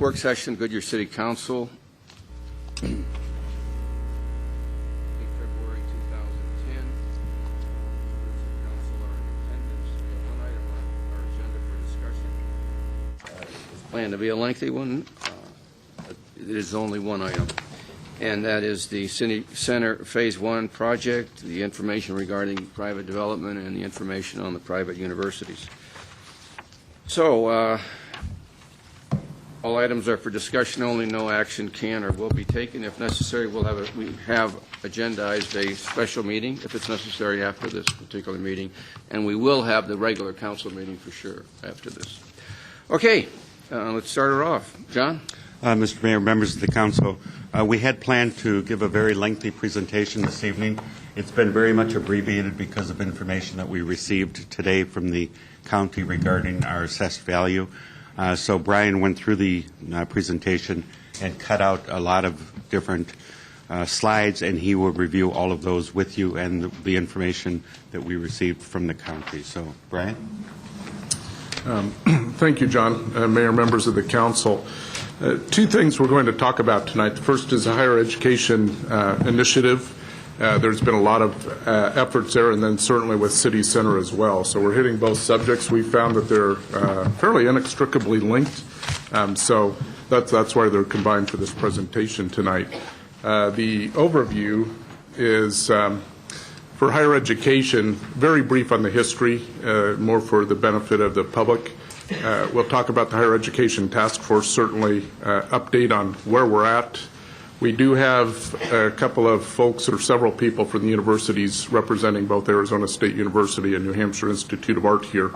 Work session, Goodyear City Council. February 2010. Members of council are in attendance. We have one item on our agenda for discussion. It's planned to be a lengthy one. But it is only one item, and that is the City Center Phase 1 project, the information regarding private development, and the information on the private universities. So, all items are for discussion only. No action can or will be taken. If necessary, we have agendized a special meeting if it's necessary after this particular meeting, and we will have the regular council meeting for sure after this. Okay, let's start her off. John? Mr. Mayor, members of the council, we had planned to give a very lengthy presentation this evening. It's been very much abbreviated because of information that we received today from the county regarding our assessed value. So Brian went through the presentation and cut out a lot of different slides, and he will review all of those with you and the information that we received from the county. So, Brian? Thank you, John. Mayor, members of the council. Two things we're going to talk about tonight. The first is a higher education initiative. There's been a lot of efforts there, and then certainly with City Center as well. So we're hitting both subjects. We found that they're fairly inextricably linked, so that's why they're combined for this presentation tonight. The overview is for higher education, very brief on the history, more for the benefit of the public. We'll talk about the Higher Education Task Force, certainly update on where we're at. We do have a couple of folks or several people from the universities representing both Arizona State University and New Hampshire Institute of Art here.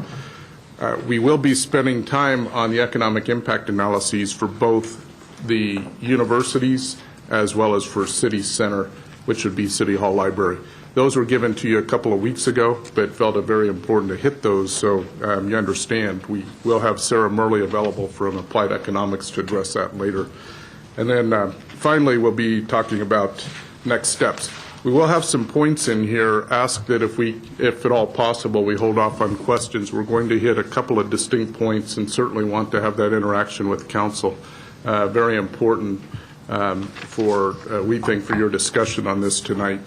We will be spending time on the economic impact analyses for both the universities as well as for City Center, which would be City Hall Library. Those were given to you a couple of weeks ago, but felt it very important to hit those so you understand. We will have Sarah Murley available from Applied Economics to address that later. And then finally, we'll be talking about next steps. We will have some points in here. Ask that if at all possible, we hold off on questions. We're going to hit a couple of distinct points and certainly want to have that interaction with council. Very important we think, for your discussion on this tonight.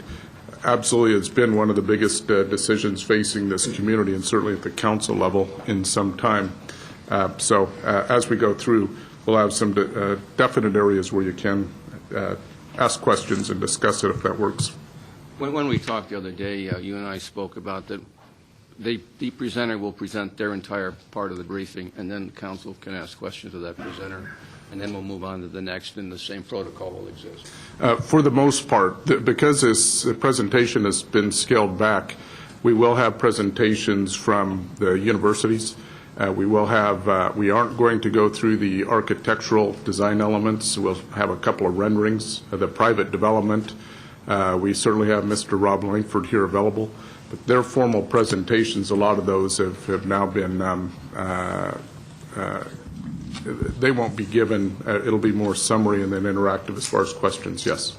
Absolutely, it's been one of the biggest decisions facing this community, and certainly at the council level in some time. So as we go through, we'll have some definite areas where you can ask questions and discuss it if that works. When we talked the other day, you and I spoke about that the presenter will present their entire part of the briefing, and then the council can ask questions of that presenter, and then we'll move on to the next, and the same protocol will exist. For the most part, because this presentation has been scaled back, we will have presentations from the universities. We aren't going to go through the architectural design elements. We'll have a couple of renderings of the private development. We certainly have Mr. Rob Langford here available, but their formal presentations, a lot of those have now been, they won't be given. It'll be more summary and then interactive as far as questions. Yes.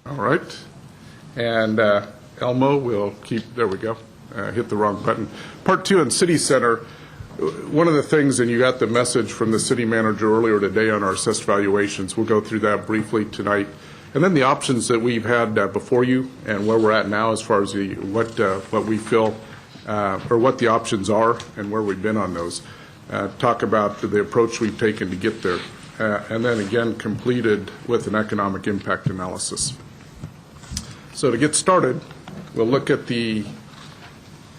All right, and Elmo will keep, there we go, hit the wrong button. Part 2 on City Center, one of the things, and you got the message from the city manager earlier today on our assessed valuations, we'll go through that briefly tonight. And then the options that we've had before you and where we're at now as far as what we feel, or what the options are and where we've been on those. Talk about the approach we've taken to get there. And then again, completed with an economic impact analysis. So to get started, we'll look at the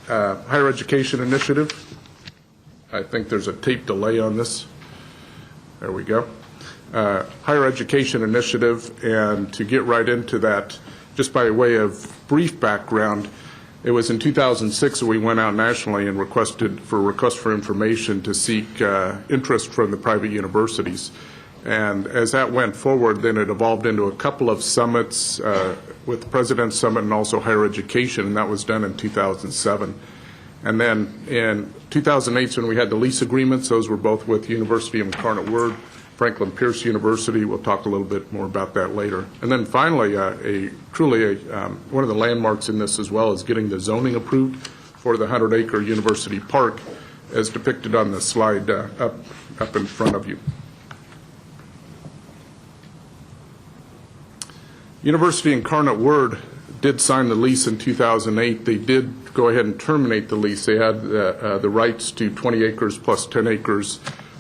Higher Education Initiative. I think there's a tape delay on this. There we go. Higher Education Initiative, and to get right into that, just by way of brief background, it was in 2006 that we went out nationally and request for information to seek interest from the private universities. And as that went forward, then it evolved into a couple of summits with the President's Summit and also higher education, and that was done in 2007. And then in 2008, when we had the lease agreements, those were both with University of Incarnate Word Franklin Pierce University. We'll talk a little bit more about that later. And then finally, one of the landmarks in this as well is getting the zoning approved for the 100-acre University Park, as depicted on the slide up in front of you. University Incarnate Word did sign the lease in 2008. They did go ahead and terminate the lease. They had the rights to 20 acres plus 10 acres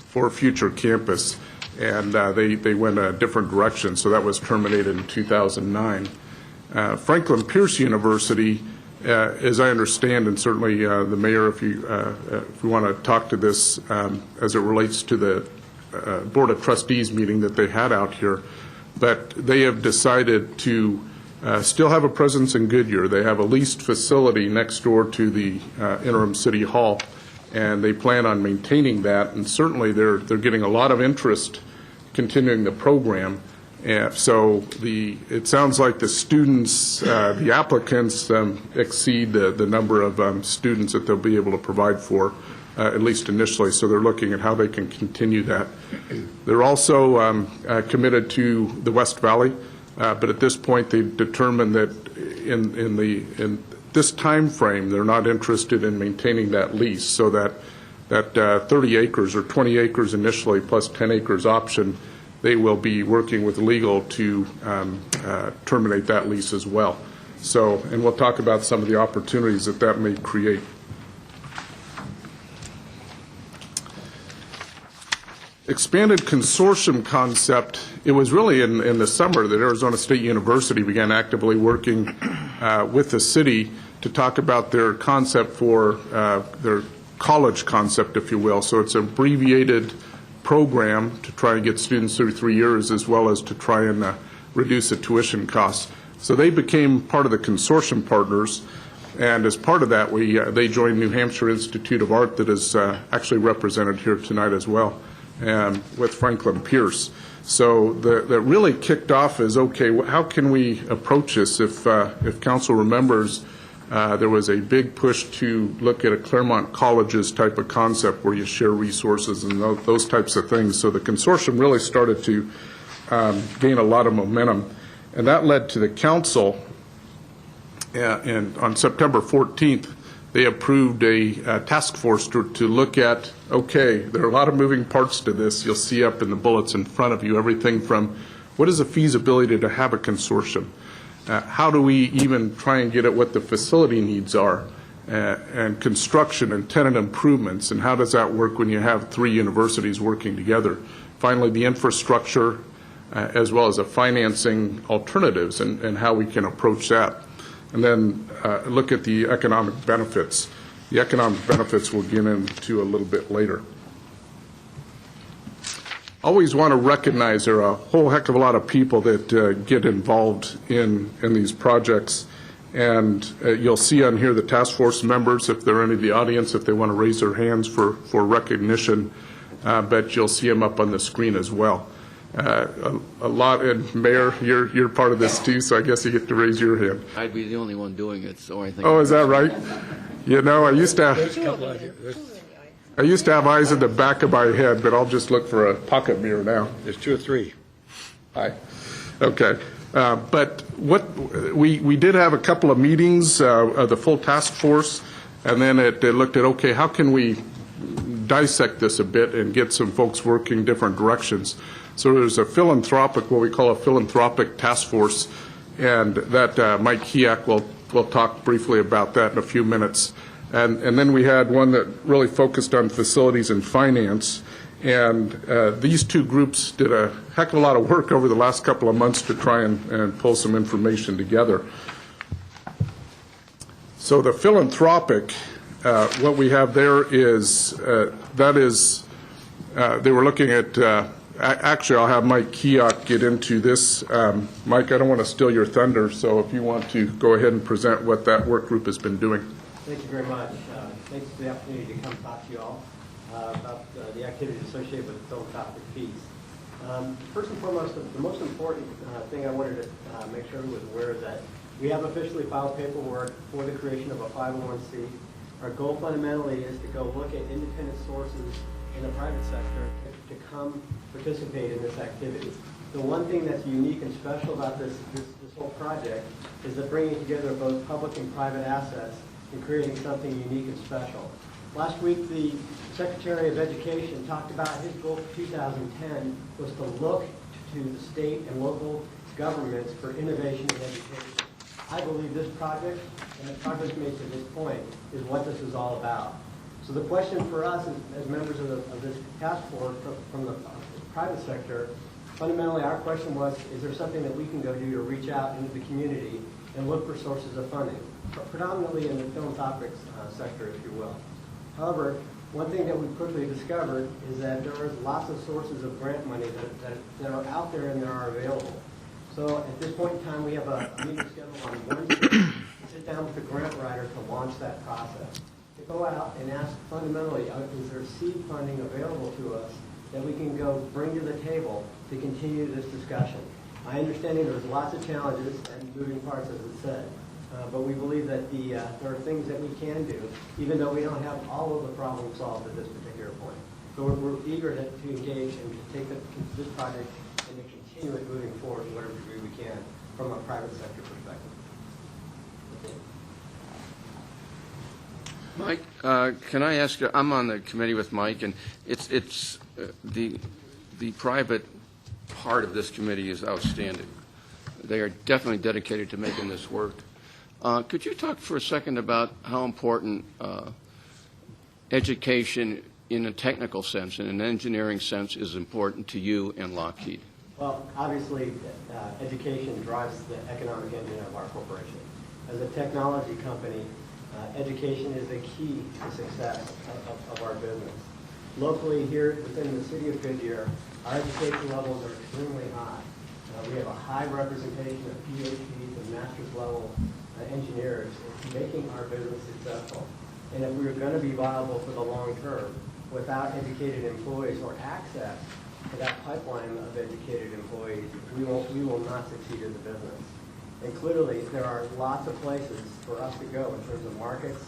for future campus, and they went a different direction, so that was terminated in 2009. Franklin Pierce University, as I understand, and certainly the mayor, if you want to talk to this as it relates to the Board of Trustees meeting that they had out here, but they have decided to still have a presence in Goodyear. They have a leased facility next door to the interim city hall, and they plan on maintaining that, and certainly they're getting a lot of interest continuing the program. So it sounds like the students, the applicants exceed the number of students that they'll be able to provide for, at least initially. So they're looking at how they can continue that. They're also committed to the West Valley, but at this point they've determined that in this time frame they're not interested in maintaining that lease, so that 30 acres or 20 acres initially plus 10 acres option, they will be working with legal to terminate that lease as well. So, and we'll talk about some of the opportunities that may create. Expanded consortium concept, it was really in the summer that Arizona State University began actively working with the city to talk about their concept for their college concept, if you will. So it's an abbreviated program to try and get students through 3 years, as well as to try and reduce the tuition costs. So they became part of the consortium partners, and as part of that, they joined New Hampshire Institute of Art, that is actually represented here tonight as well, with Franklin Pierce. So that really kicked off as, okay, how can we approach this? If council remembers, there was a big push to look at a Claremont Colleges type of concept where you share resources and those types of things. So the consortium really started to gain a lot of momentum. And that led to the council, and on September 14th, they approved a task force to look at, okay, there are a lot of moving parts to this. You'll see up in the bullets in front of you everything from what is the feasibility to have a consortium? How do we even try and get at what the facility needs are, and construction and tenant improvements, and how does that work when you have 3 universities working together? Finally, the infrastructure, as well as the financing alternatives and how we can approach that. And then look at the economic benefits. The economic benefits we'll get into a little bit later. Always want to recognize there are a whole heck of a lot of people that get involved in these projects. And you'll see on here the task force members, if there are any of the audience, if they want to raise their hands for recognition, but you'll see them up on the screen as well. A lot, and Mayor, you're part of this too, so I guess you get to raise your hand. I'd be the only one doing it, so I think. Oh, is that right? You know, I used to have eyes in the back of my head, but I'll just look for a pocket mirror now. There's 2 or 3. Hi. Okay. But what we did have a couple of meetings of the full task force, and then it looked at, okay, how can we dissect this a bit and get some folks working different directions? So there's a philanthropic, what we call a philanthropic task force, and that Mike Kiak will talk briefly about that in a few minutes. And then we had one that really focused on facilities and finance. And these 2 groups did a heck of a lot of work over the last couple of months to try and pull some information together. So the philanthropic, what we have there is, they were looking at, actually I'll have Mike Kiak get into this. Mike, I don't want to steal your thunder, so if you want to go ahead and present what that work group has been doing. Thank you very much. Thanks for the opportunity to come talk to you all about the activities associated with the philanthropic piece. First and foremost, the most important thing I wanted to make sure everyone was aware is that we have officially filed paperwork for the creation of a 501c. Our goal fundamentally is to go look at independent sources in the private sector to come participate in this activity. The one thing that's unique and special about this whole project is the bringing together of both public and private assets and creating something unique and special. Last week, the Secretary of Education talked about his goal for 2010 was to look to the state and local governments for innovation in education. I believe this project and the progress made to this point is what this is all about. So the question for us as members of this task force from the private sector, fundamentally our question was, is there something that we can go do to reach out into the community and look for sources of funding, predominantly in the philanthropic sector, if you will. However, one thing that we quickly discovered is that there are lots of sources of grant money that are out there and that are available. So at this point in time, we have a meeting scheduled on Wednesday to sit down with the grant writer to launch that process. To go out and ask fundamentally, is there seed funding available to us that we can go bring to the table to continue this discussion? My understanding there's lots of challenges and moving parts, as it said, but we believe that there are things that we can do, even though we don't have all of the problems solved at this particular point. So we're eager to engage and to take this project and to continue it moving forward to whatever degree we can from a private sector perspective. Mike, can I ask you, I'm on the committee with Mike, and it's the private part of this committee is outstanding. They are definitely dedicated to making this work. Could you talk for a second about how important education in a technical sense, in an engineering sense, is important to you and Lockheed? Well, obviously, education drives the economic engine of our corporation. As a technology company, education is a key to success of our business. Locally here within the city of Goodyear, our education levels are extremely high. We have a high representation of PhDs and master's level engineers in making our business successful. And if we're going to be viable for the long term, without educated employees or access to that pipeline of educated employees, we will not succeed as a business. And clearly, there are lots of places for us to go in terms of markets,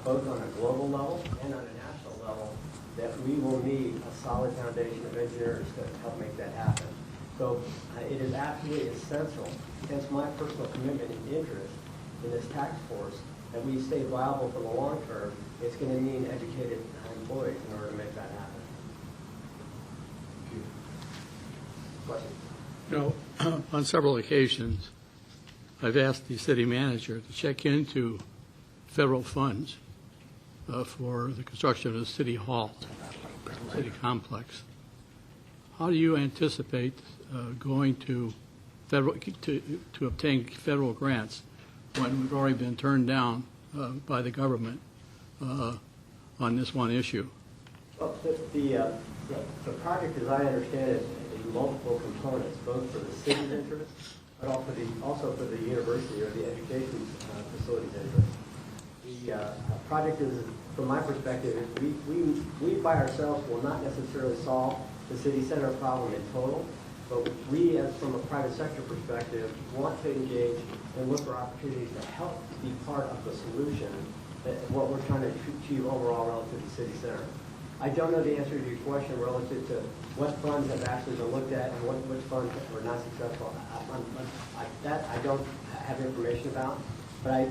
both on a global level and on a national level, that we will need a solid foundation of engineers to help make that happen. So it is absolutely essential, hence my personal commitment and interest in this task force, that we stay viable for the long term. It's going to mean educated employees in order to make that happen. Questions? You know, on several occasions, I've asked the city manager to check into federal funds for the construction of the city hall, city complex. How do you anticipate going to federal to obtain federal grants when we've already been turned down by the government on this one issue? Well, the project, as I understand it, is multiple components, both for the city's interest, but also for the university or the education facility's interest. The project is, from my perspective, we by ourselves will not necessarily solve the city center problem in total, but we, as from a private sector perspective, want to engage and look for opportunities to help be part of the solution that what we're trying to achieve overall relative to city center. I don't know the answer to your question relative to what funds have actually been looked at and which funds were not successful. That I don't have information about, but I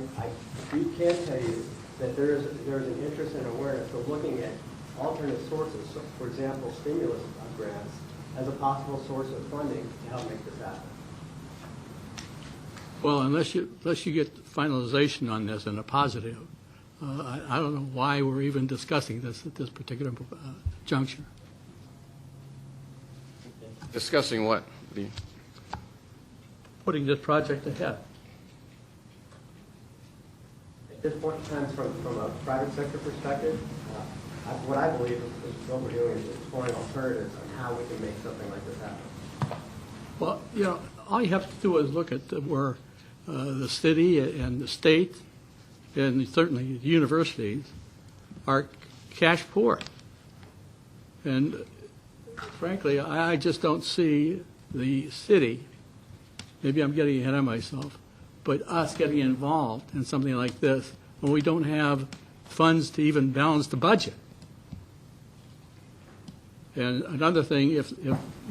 can tell you that there's an interest and awareness of looking at alternate sources, so, for example, stimulus grants, as a possible source of funding to help make this happen. Well, unless you get finalization on this and a positive, I don't know why we're even discussing this at this particular juncture. Discussing what? Putting this project ahead. At this point in time, from a private sector perspective, what I believe is what we're doing is exploring alternatives on how we can make something like this happen. Well, you know, all you have to do is look at where the city and the state and certainly the universities are cash poor. And frankly, I just don't see the city, maybe I'm getting ahead of myself, but us getting involved in something like this when we don't have funds to even balance the budget. And another thing, if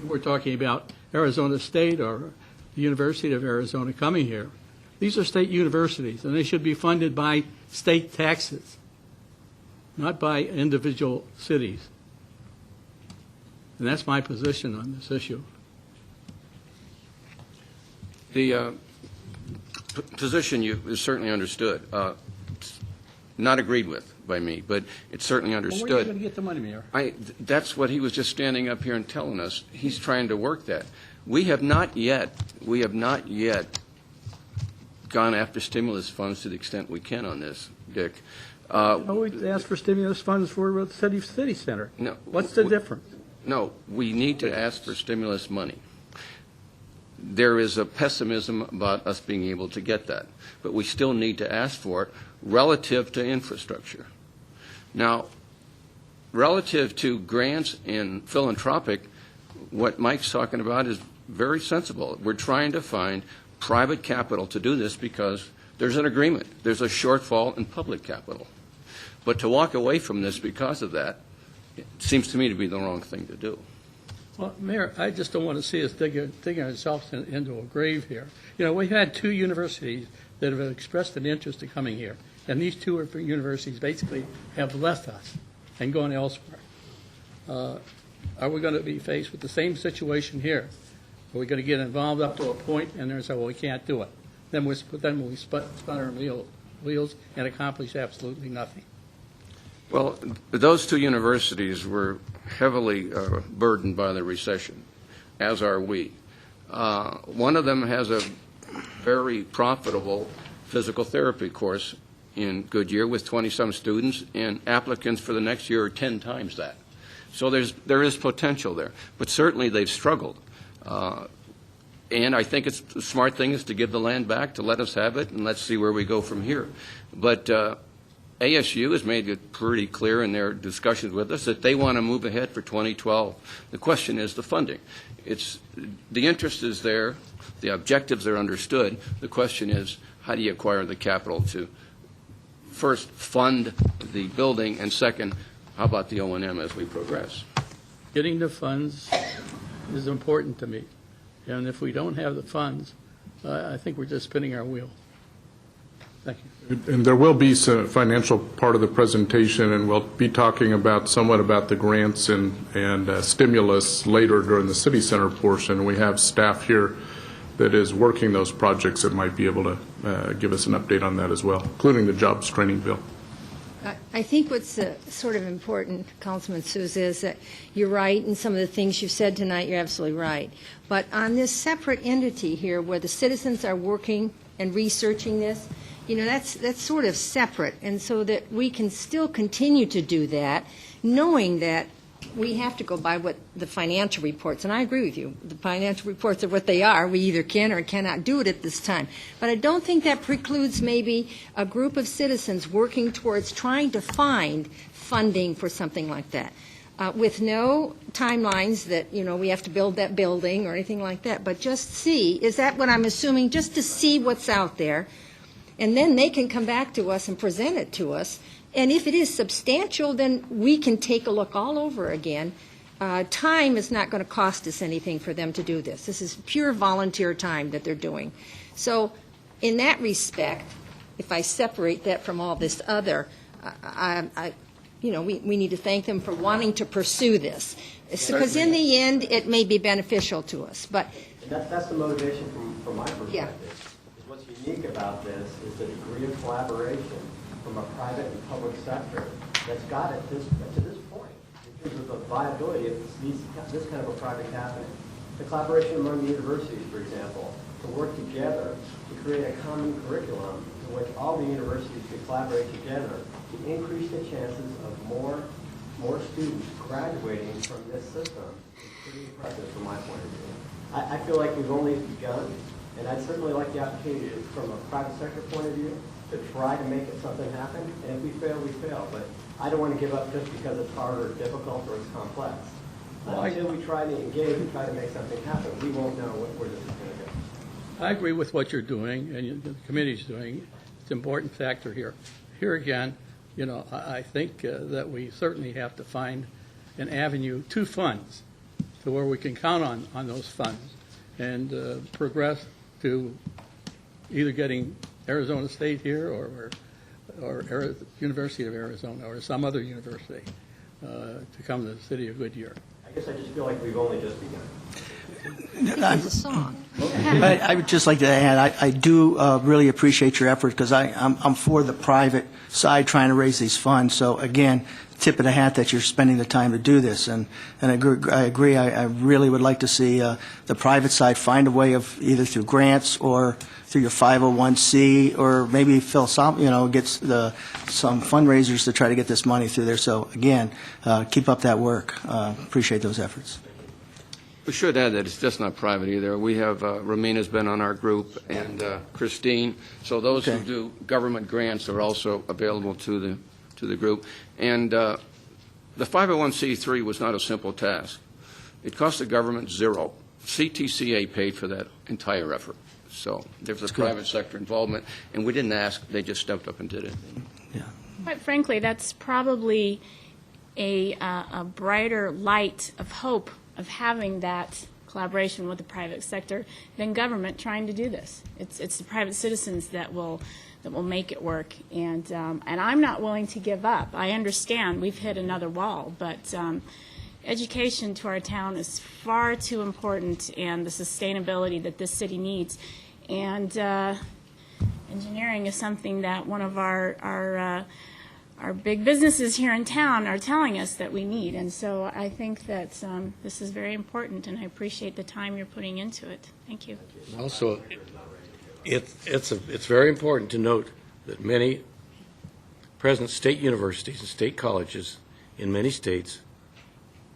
we're talking about Arizona State or the University of Arizona coming here, these are state universities, and they should be funded by state taxes, not by individual cities. And that's my position on this issue. The position is certainly understood. Not agreed with by me, but it's certainly Well, where are you understood. going to get the money, Mayor? That's what he was just standing up here and telling us. He's trying to work that. We have not yet gone after stimulus funds to the extent we can on this, Dick. We asked for stimulus funds for the city center. No. What's the difference? No, we need to ask for stimulus money. There is a pessimism about us being able to get that, but we still need to ask for it relative to infrastructure. Now, relative to grants and philanthropic, what Mike's talking about is very sensible. We're trying to find private capital to do this because there's an agreement. There's a shortfall in public capital. But to walk away from this because of that, it seems to me to be the wrong thing to do. Well, Mayor, I just don't want to see us digging ourselves into a grave here. You know, we've had two universities that have expressed an interest in coming here, and these two universities basically have left us and gone elsewhere. Are we going to be faced with the same situation here? Are we going to get involved up to a point and then say, well, we can't do it? Then we spun our wheels and accomplish absolutely nothing. Well, those two universities were heavily burdened by the recession, as are we. One of them has a very profitable physical therapy course in Goodyear with 20-some students, and applicants for the next year are 10 times that. So there is potential there. But certainly they've struggled. And I think it's the smart thing is to give the land back, to let us have it, and let's see where we go from here. But ASU has made it pretty clear in their discussions with us that they want to move ahead for 2012. The question is the funding. The interest is there. The objectives are understood. The question is, how do you acquire the capital to first fund the building, and second, how about the O&M as we progress? Getting the funds is important to me. And if we don't have the funds, I think we're just spinning our wheel. Thank you. And there will be some financial part of the presentation, and we'll be talking somewhat about the grants and stimulus later during the city center portion. We have staff here that is working those projects that might be able to give us an update on that as well, including the jobs training bill. I think what's sort of important, Councilman Souza, is that you're right in some of the things you've said tonight. You're absolutely right. But on this separate entity here where the citizens are working and researching this, you know, that's sort of separate. And so that we can still continue to do that, knowing that we have to go by what the financial reports, and I agree with you, the financial reports are what they are. We either can or cannot do it at this time. But I don't think that precludes maybe a group of citizens working towards trying to find funding for something like that. With no timelines that, you know, we have to build that building or anything like that, but just see, is that what I'm assuming, just to see what's out there, and then they can come back to us and present it to us. And if it is substantial, then we can take a look all over again. Time is not going to cost us anything for them to do this. This is pure volunteer time that they're doing. So in that respect, if I separate that from all this other, we need to thank them for wanting to pursue this. Because in the end, it may be beneficial to us. But That's the motivation from my perspective. Yeah. Is what's unique about this is the degree of collaboration from a private and public sector that's got it to this point in terms of the viability of this kind of a project happening. The collaboration among the universities, for example, to work together to create a common curriculum in which all the universities could collaborate together to increase the chances of more students graduating from this system is pretty impressive from my point of view. I feel like we've only begun, and I'd certainly like the opportunity to, from a private sector point of view, to try to make something happen, and if we fail, we fail. But I don't want to give up just because it's hard or difficult or it's complex. Until we try to engage and try to make something happen, we won't know where this is going to go. I agree with what you're doing and the committee's doing. It's an important factor here. Here again, I think that we certainly have to find an avenue to funds, to where we can count on those funds and progress to either getting Arizona State here or University of Arizona or some other university to come to the city of Goodyear. I guess I just feel like we've only just begun. It's a song. I would just like to add, I do really appreciate your effort, because I'm for the private side trying to raise these funds. So again, tip of the hat that you're spending the time to do this. And I agree. I really would like to see the private side find a way of either through grants or through your 501c, or maybe Phil, gets some fundraisers to try to get this money through there. So again, keep up that work. Appreciate those efforts. We should add that it's just not private either. We have, Ramina's been on our group, and Christine. So those who Okay. do government grants are also available to the group. And the 501c3 was not a simple task. It cost the government zero. CTCA paid for that entire effort. So there's a private sector involvement, and we didn't ask. They just stepped up and did it. Quite frankly, that's probably a brighter light of hope of having that collaboration with the private sector than government trying to do this. It's the private citizens that will make it work, and I'm not willing to give up. I understand we've hit another wall, but education to our town is far too important, and the sustainability that this city needs. And engineering is something that one of our big businesses here in town are telling us that we need. And so I think that this is very important, and I appreciate the time you're putting into it. Thank you. Also, it's very important to note that many present state universities and state colleges in many states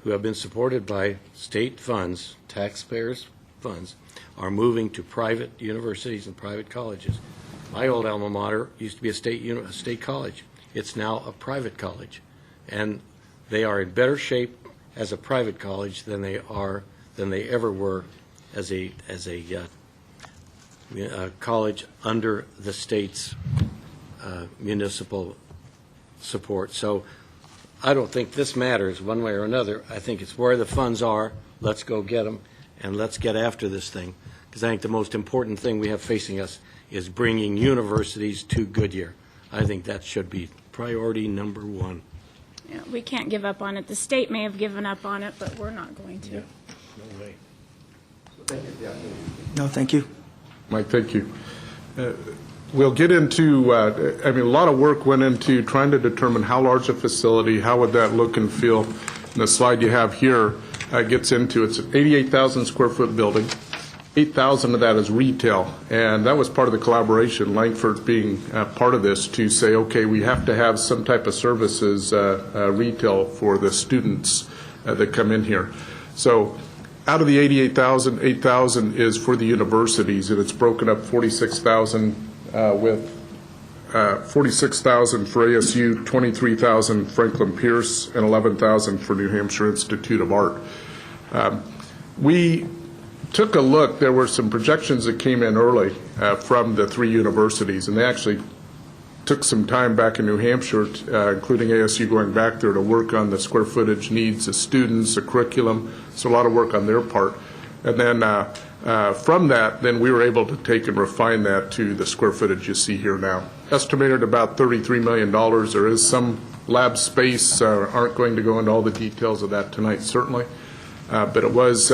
who have been supported by state funds, taxpayers' funds, are moving to private universities and private colleges. My old alma mater used to be a state college. It's now a private college, and they are in better shape as a private college than they ever were as a college under the state's municipal support. So I don't think this matters one way or another. I think it's where the funds are. Let's go get them, and let's get after this thing, because I think the most important thing we have facing us is bringing universities to Goodyear. I think that should be priority number one. Yeah, we can't give up on it. The state may have given up on it, but we're not going to. No way. No, thank you. Mike, thank you. We'll get into, a lot of work went into trying to determine how large a facility, how would that look and feel. And the slide you have here gets into, it's an 88,000 square foot building. 8,000 of that is retail, and that was part of the collaboration, Langford being part of this, to say, okay, we have to have some type of services retail for the students that come in here. So out of the 88,000, 8,000 is for the universities, and it's broken up 46,000 with 46,000 for ASU, 23,000 Franklin Pierce, and 11,000 for New Hampshire Institute of Art. We took a look. There were some projections that came in early from the three universities, and they actually took some time back in New Hampshire, including ASU going back there to work on the square footage needs of students, the curriculum, so a lot of work on their part. And then from that, then we were able to take and refine that to the square footage you see here now. Estimated about $33 million. There is some lab space. Aren't going to go into all the details of that tonight, certainly. But it was...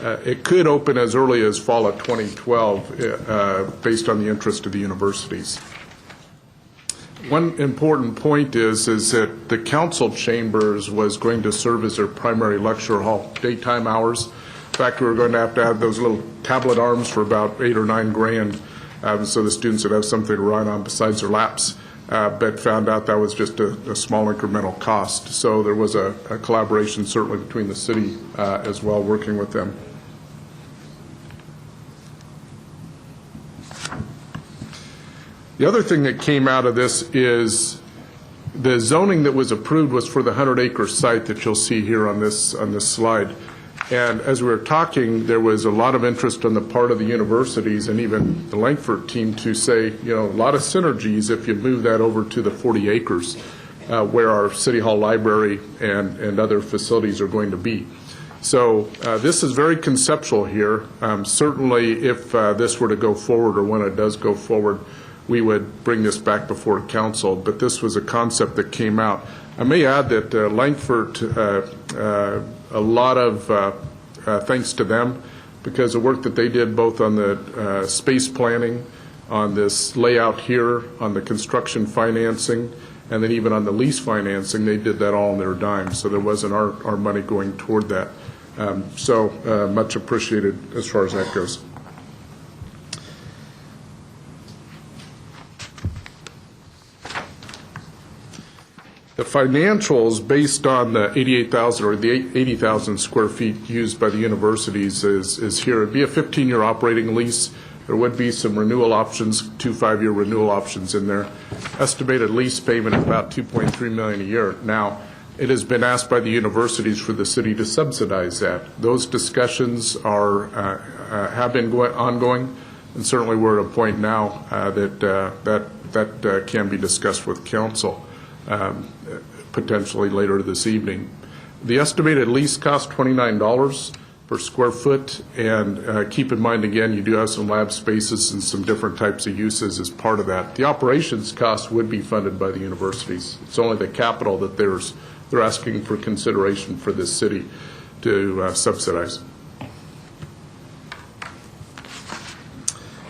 it could open as early as fall of 2012 based on the interest of the universities. One important point is that the council chambers was going to serve as their primary lecture hall, daytime hours. In fact, we were going to have those little tablet arms for about $8 or $9 grand, so the students would have something to write on besides their laps, but found out that was just a small incremental cost. So there was a collaboration certainly between the city as well, working with them. The other thing that came out of this is the zoning that was approved was for the 100-acre site that you'll see here on this slide. And as we were talking, there was a lot of interest on the part of the universities and even the Langford team to say, a lot of synergies if you move that over to the 40 acres where our City Hall library and other facilities are going to be. So this is very conceptual here. Certainly, if this were to go forward, or when it does go forward, we would bring this back before council. But this was a concept that came out. I may add that Langford, a lot of thanks to them, because the work that they did both on the space planning, on this layout here, on the construction financing, and then even on the lease financing, they did that all on their dime. So there wasn't our money going toward that. So much appreciated as far as that goes. The financials based on the 88,000 or the 80,000 square feet used by the universities is here. It'd be a 15-year operating lease. There would be some renewal options, 2 5-year renewal options in there. Estimated lease payment of about $2.3 million a year. Now, it has been asked by the universities for the city to subsidize that. Those discussions have been ongoing, and certainly we're at a point now that can be discussed with council. Potentially later this evening. The estimated lease cost $29 per square foot, and keep in mind again, you do have some lab spaces and some different types of uses as part of that. The operations cost would be funded by the universities. It's only the capital that they're asking for consideration for this city to subsidize.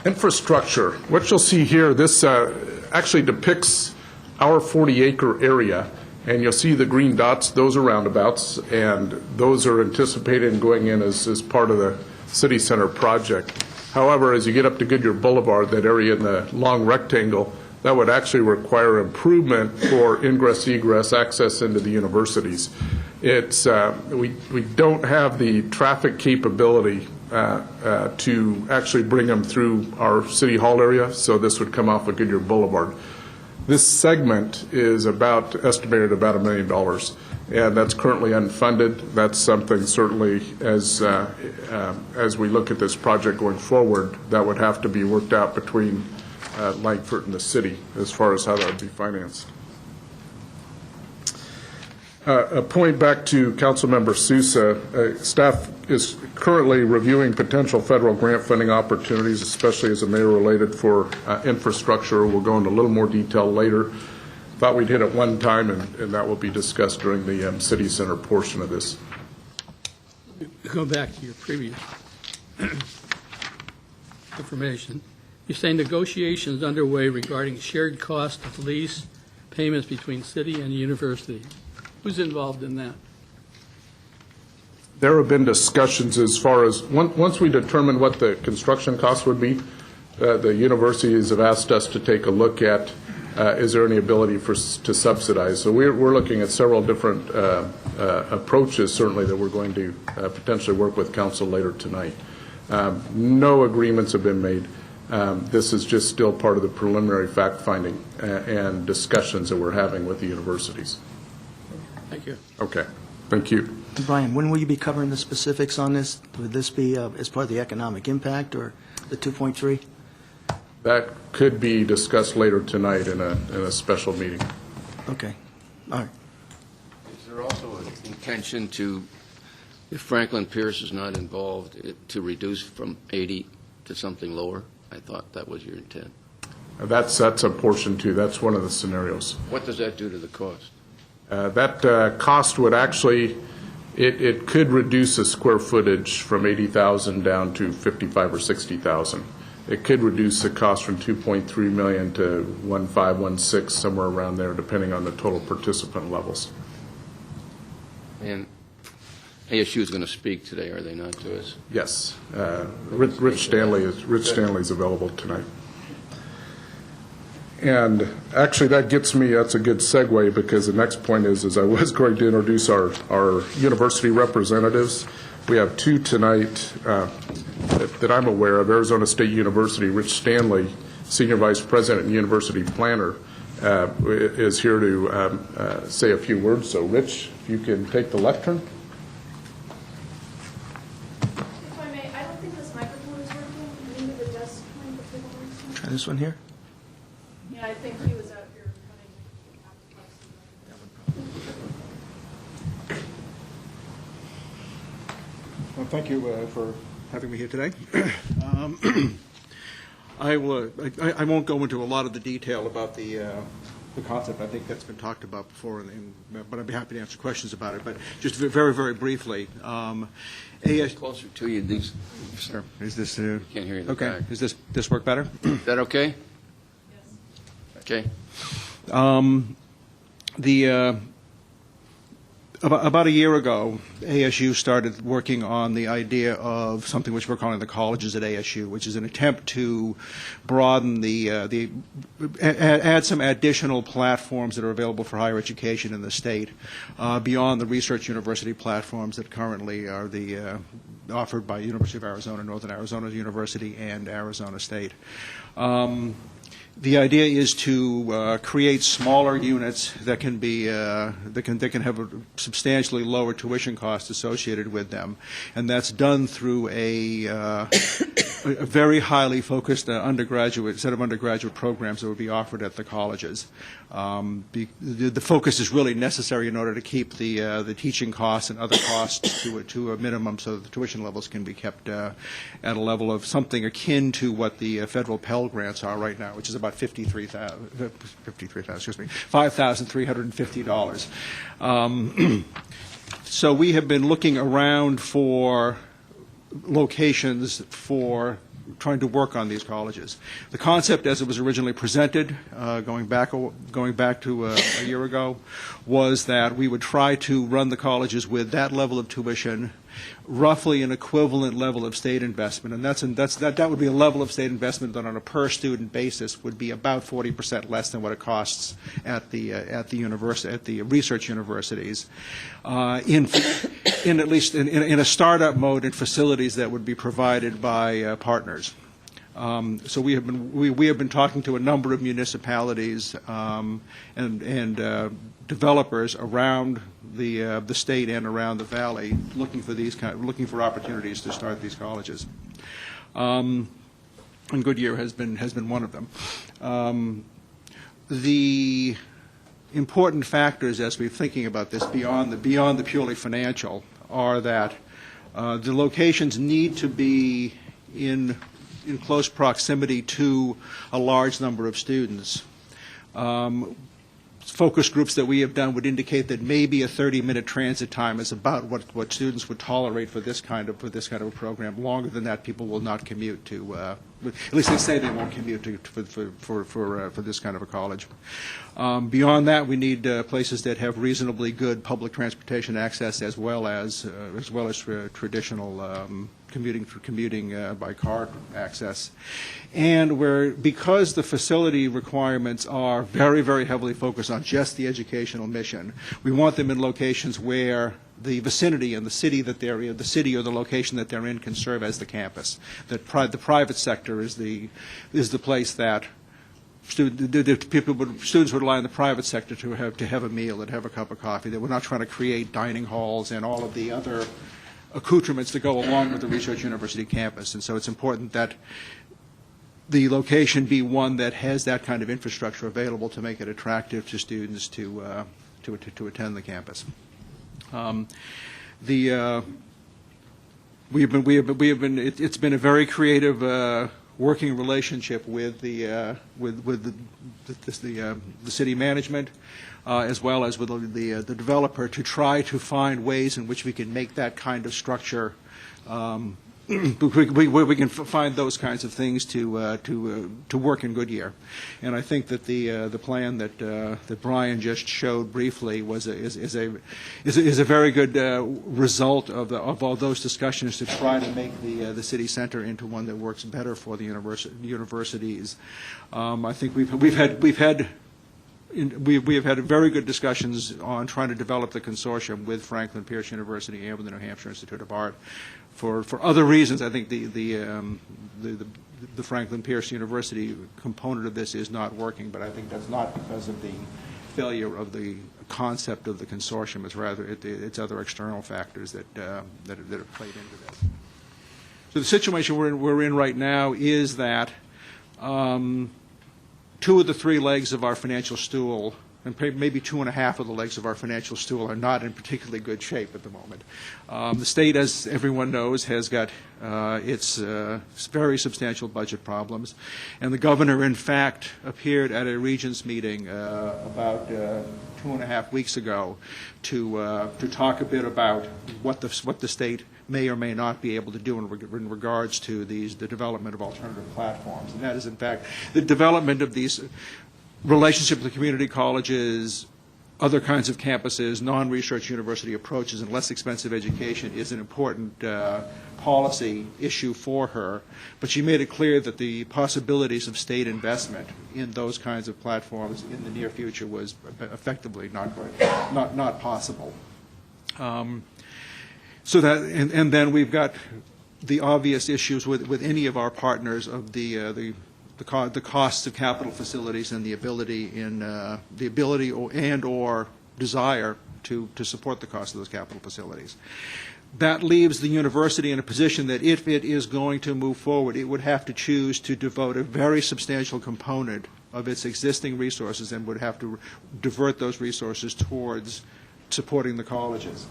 Infrastructure. What you'll see here, this actually depicts our 40-acre area, and you'll see the green dots, those are roundabouts, and those are anticipated and going in as part of the city center project. However, as you get up to Goodyear Boulevard, that area in the long rectangle, that would actually require improvement for ingress, egress, access into the universities. It's we don't have the traffic capability to actually bring them through our City Hall area, so this would come off of Goodyear Boulevard. This segment is estimated about $1 million, and that's currently unfunded. That's something certainly as we look at this project going forward, that would have to be worked out between Langford and the city as far as how that would be financed. A point back to Councilmember Sousa. Staff is currently reviewing potential federal grant funding opportunities, especially as a mayor related for infrastructure. We'll go into a little more detail later. Thought we'd hit it one time, and that will be discussed during the city center portion of this. Go back to your previous information. You say negotiations underway regarding shared cost of lease payments between city and university. Who's involved in that? There have been discussions as far as, once we determine what the construction costs would be, the universities have asked us to take a look at, is there any ability to subsidize? So we're looking at several different approaches, certainly, that we're going to potentially work with council later tonight. No agreements have been made. This is just still part of the preliminary fact-finding and discussions that we're having with the universities. Thank you. Okay. Thank you. Brian, when will you be covering the specifics on this? Would this be as part of the economic impact or the 2.3? That could be discussed later tonight in a special meeting. Okay. All right. Is there also an intention to, if Franklin Pierce is not involved, to reduce from 80 to something lower? I thought that was your intent. That's a portion too. That's one of the scenarios. What does that do to the cost? That cost would actually, it could reduce the square footage from 80,000 down to 55 or 60,000. It could reduce the cost from 2.3 million to 1.5, 1.6, somewhere around there, depending on the total participant levels. And ASU is going to speak today, are they not, to us? Yes. Rich Stanley is available tonight. And actually, that's a good segue, because the next point is I was going to introduce our university representatives. We have two tonight that I'm aware of. Arizona State University, Rich Stanley, Senior Vice President and University Planner, is here to say a few words. So, Rich, if you can take the lectern. one here? Yeah, I think he was out here Well, thank you for having me here today. I won't go into a lot of the detail about the concept. I think that's been talked about before, but I'd be happy to answer questions about it. But just very, very briefly, AS. Closer to you, these, Sir, is this can't hear you in the okay? back. Is this work better? Is that okay? Yes. Okay. About a year ago, ASU started working on the idea of something which we're calling the colleges at ASU, which is an attempt to broaden add some additional platforms that are available for higher education in the state beyond the research university platforms that currently are offered by University of Arizona, Northern Arizona University, and Arizona State. The idea is to create smaller units that can have a substantially lower tuition cost associated with them, and that's done through a very highly focused set of undergraduate programs that would be offered at the colleges. The focus is really necessary in order to keep the teaching costs and other costs to a minimum, so that the tuition levels can be kept at a level of something akin to what the federal Pell Grants are right now, which is about $5,350. So we have been looking around for locations for trying to work on these colleges. The concept, as it was originally presented, going back to a year ago, was that we would try to run the colleges with that level of tuition, roughly an equivalent level of state investment, and that would be a level of state investment that, on a per student basis, would be about 40% less than what it costs at the research universities, in at least in a startup mode, in facilities that would be provided by partners. So we have been talking to a number of municipalities and developers around the state and around the valley, looking for opportunities to start these colleges. And Goodyear has been one of them. The important factors, as we're thinking about this, beyond the purely financial, are that the locations need to be in close proximity to a large number of students. Focus groups that we have done would indicate that maybe a 30-minute transit time is about what students would tolerate for this kind of a program. Longer than that, people will not commute to. At least they say they won't commute for this kind of a college. Beyond that, we need places that have reasonably good public transportation access, as well as traditional commuting by car access, and because the facility requirements are very, very heavily focused on just the educational mission, we want them in locations where the vicinity and the city that they're in, the city or the location that they're in, can serve as the campus. That the private sector is the place that students would rely on the private sector to have a meal and have a cup of coffee. That we're not trying to create dining halls and all of the other accoutrements that go along with the research university campus. And so it's important that the location be one that has that kind of infrastructure available to make it attractive to students to attend the campus. It's been a very creative working relationship with the city management, as well as with the developer, to try to find ways in which we can make that kind of structure, where we can find those kinds of things to work in Goodyear. And I think that the plan that Brian just showed briefly is a very good result of all those discussions to try to make the city center into one that works better for the universities. I think we have had very good discussions on trying to develop the consortium with Franklin Pierce University and with the New Hampshire Institute of Art. For other reasons, I think the Franklin Pierce University component of this is not working, but I think that's not because of the failure of the concept of the consortium. It's rather it's other external factors that have played into this. So the situation we're in right now is that 2 of the 3 legs of our financial stool, and maybe 2 and a half of the legs of our financial stool, are not in particularly good shape at the moment. The state, as everyone knows, has got its very substantial budget problems, and the governor, in fact, appeared at a regents meeting about 2.5 weeks ago to talk a bit about what the state may or may not be able to do in regards to the development of alternative platforms. And that is, in fact, the development of these relationships with community colleges, other kinds of campuses, non-research university approaches, and less expensive education is an important policy issue for her. But she made it clear that the possibilities of state investment in those kinds of platforms in the near future was effectively not possible. So that, and then we've got the obvious issues with any of our partners of the costs of capital facilities and the ability or desire to support the cost of those capital facilities. That leaves the university in a position that if it is going to move forward, it would have to choose to devote a very substantial component of its existing resources and would have to divert those resources towards supporting the colleges.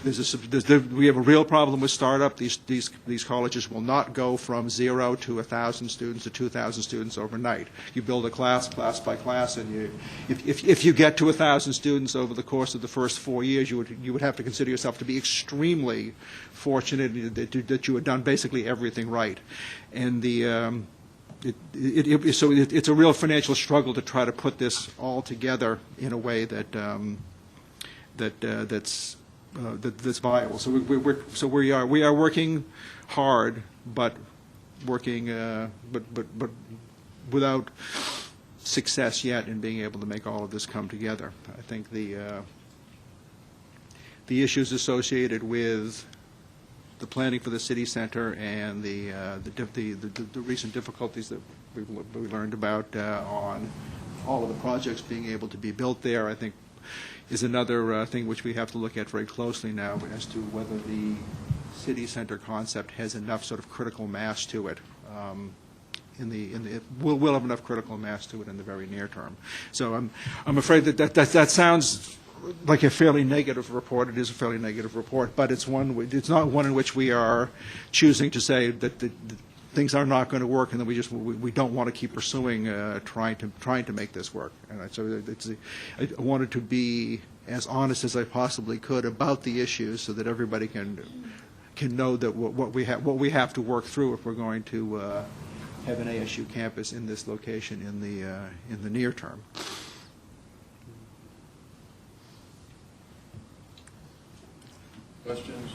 We have a real problem with startup. These colleges will not go from 0 to 1,000 students to 2,000 students overnight. You build a class by class, and if you get to 1,000 students over the course of the first 4 years, you would have to consider yourself to be extremely fortunate that you had done basically everything right. And so it's a real financial struggle to try to put this all together in a way that's viable. So we are working hard, but working but without success yet in being able to make all of this come together. I think the issues associated with the planning for the city center and the recent difficulties that we learned about on all of the projects being able to be built there, I think, is another thing which we have to look at very closely now as to whether the city center concept has enough sort of critical mass to it. We'll have enough critical mass to it in the very near term. So I'm afraid that sounds like a fairly negative report. It is a fairly negative report, but it's not one in which we are choosing to say that things are not going to work, and then we don't want to keep pursuing trying to make this work. And so I wanted to be as honest as I possibly could about the issues, so that everybody can know that what we have to work through if we're going to have an ASU campus in this location in the near term. Questions?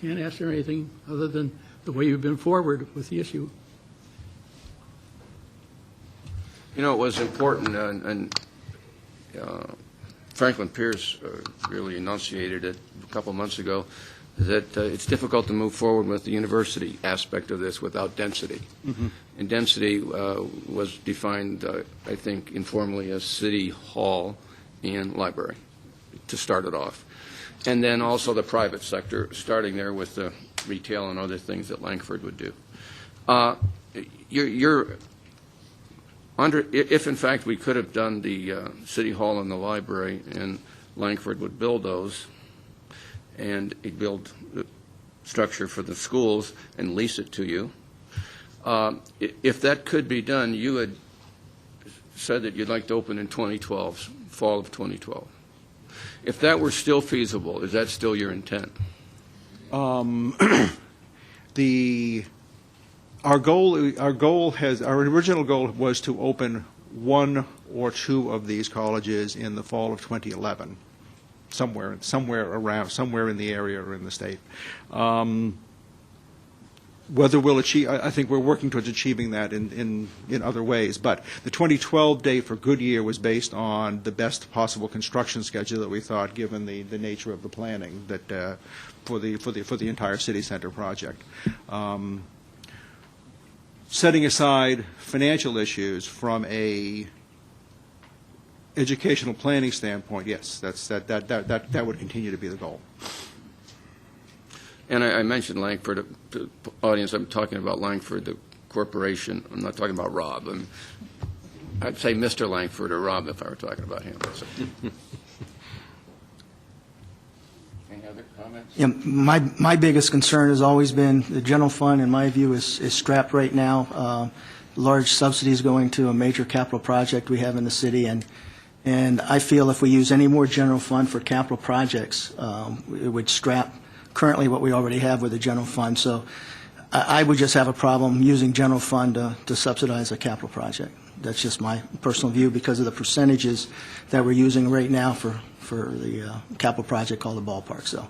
Can't answer anything other than the way you've been forward with the issue. You know, it was important, and Franklin Pierce really enunciated it a couple months ago, that it's difficult to move forward with the university aspect of this without density. Mm-hmm. And density was defined, I think, informally as city hall and library to start it off. And then also the private sector, starting there with the retail and other things that Langford would do. If in fact we could have done the city hall and the library, and Langford would build those, and he'd build the structure for the schools and lease it to you. If that could be done, you had said that you'd like to open in 2012, fall of 2012. If that were still feasible, is that still your intent? Our original goal was to open 1 or 2 of these colleges in the fall of 2011, somewhere in the area or in the state. Whether we'll achieve, I think we're working towards achieving that in other ways. But the 2012 date for Goodyear was based on the best possible construction schedule that we thought, given the nature of the planning that for the entire city center project. Setting aside financial issues from a educational planning standpoint, yes, that would continue to be the goal. And I mentioned Langford to the audience. I'm talking about Langford, the corporation. I'm not talking about Rob. I'd say Mr. Langford or Rob if I were talking about him. So. Any other comments? Yeah, my biggest concern has always been the general fund, in my view, is strapped right now. Large subsidies going to a major capital project we have in the city, and I feel if we use any more general fund for capital projects, it would strap currently what we already have with the general fund. So I would just have a problem using general fund to subsidize a capital project. That's just my personal view because of the percentages that we're using right now for the capital project called the ballpark. So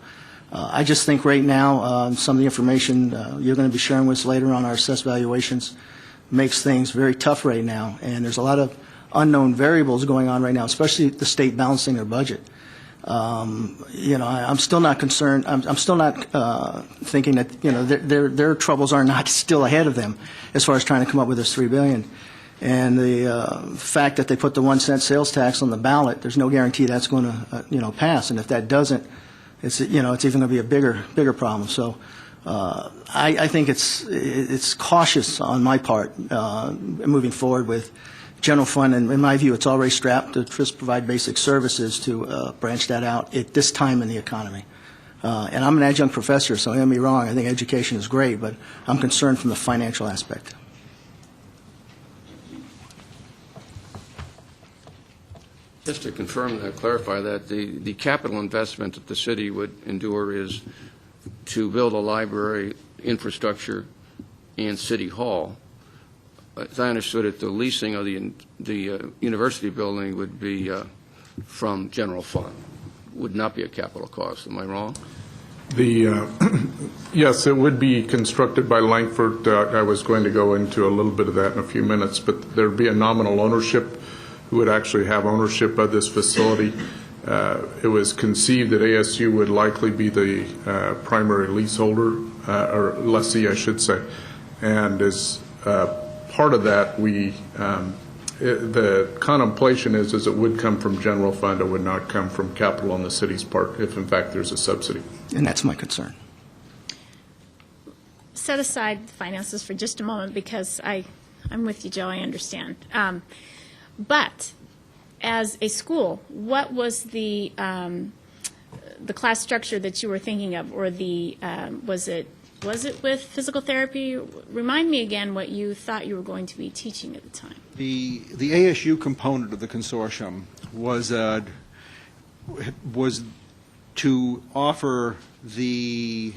I just think right now some of the information you're going to be sharing with us later on our assessed valuations makes things very tough right now, and there's a lot of unknown variables going on right now, especially the state balancing their budget. I'm still not concerned. I'm still not thinking that their troubles are not still ahead of them as far as trying to come up with this $3 billion. And the fact that they put the 1 cent sales tax on the ballot, there's no guarantee that's going to pass. And if that doesn't, it's even going to be a bigger problem. So I think it's cautious on my part moving forward with general fund, and in my view, it's already strapped to just provide basic services to branch that out at this time in the economy. And I'm an adjunct professor, so don't get me wrong, I think education is great, but I'm concerned from the financial aspect. Just to confirm and clarify that, the capital investment that the city would endure is to build a library, infrastructure, and city hall. As I understood it, the leasing of the university building would be from general fund, would not be a capital cost. Am I wrong? Yes, it would be constructed by Langford. I was going to go into a little bit of that in a few minutes, but there would be a nominal ownership who would actually have ownership of this facility. It was conceived that ASU would likely be the primary leaseholder, or lessee, I should say. And as part of that, the contemplation is it would come from general fund. It would not come from capital on the city's part if, in fact, there's a subsidy. And that's my concern. Set aside the finances for just a moment because I'm with you, Joe. I understand. But as a school, what was the class structure that you were thinking of, or was it with physical therapy? Remind me again what you thought you were going to be teaching at the time. The ASU component of the consortium was to offer the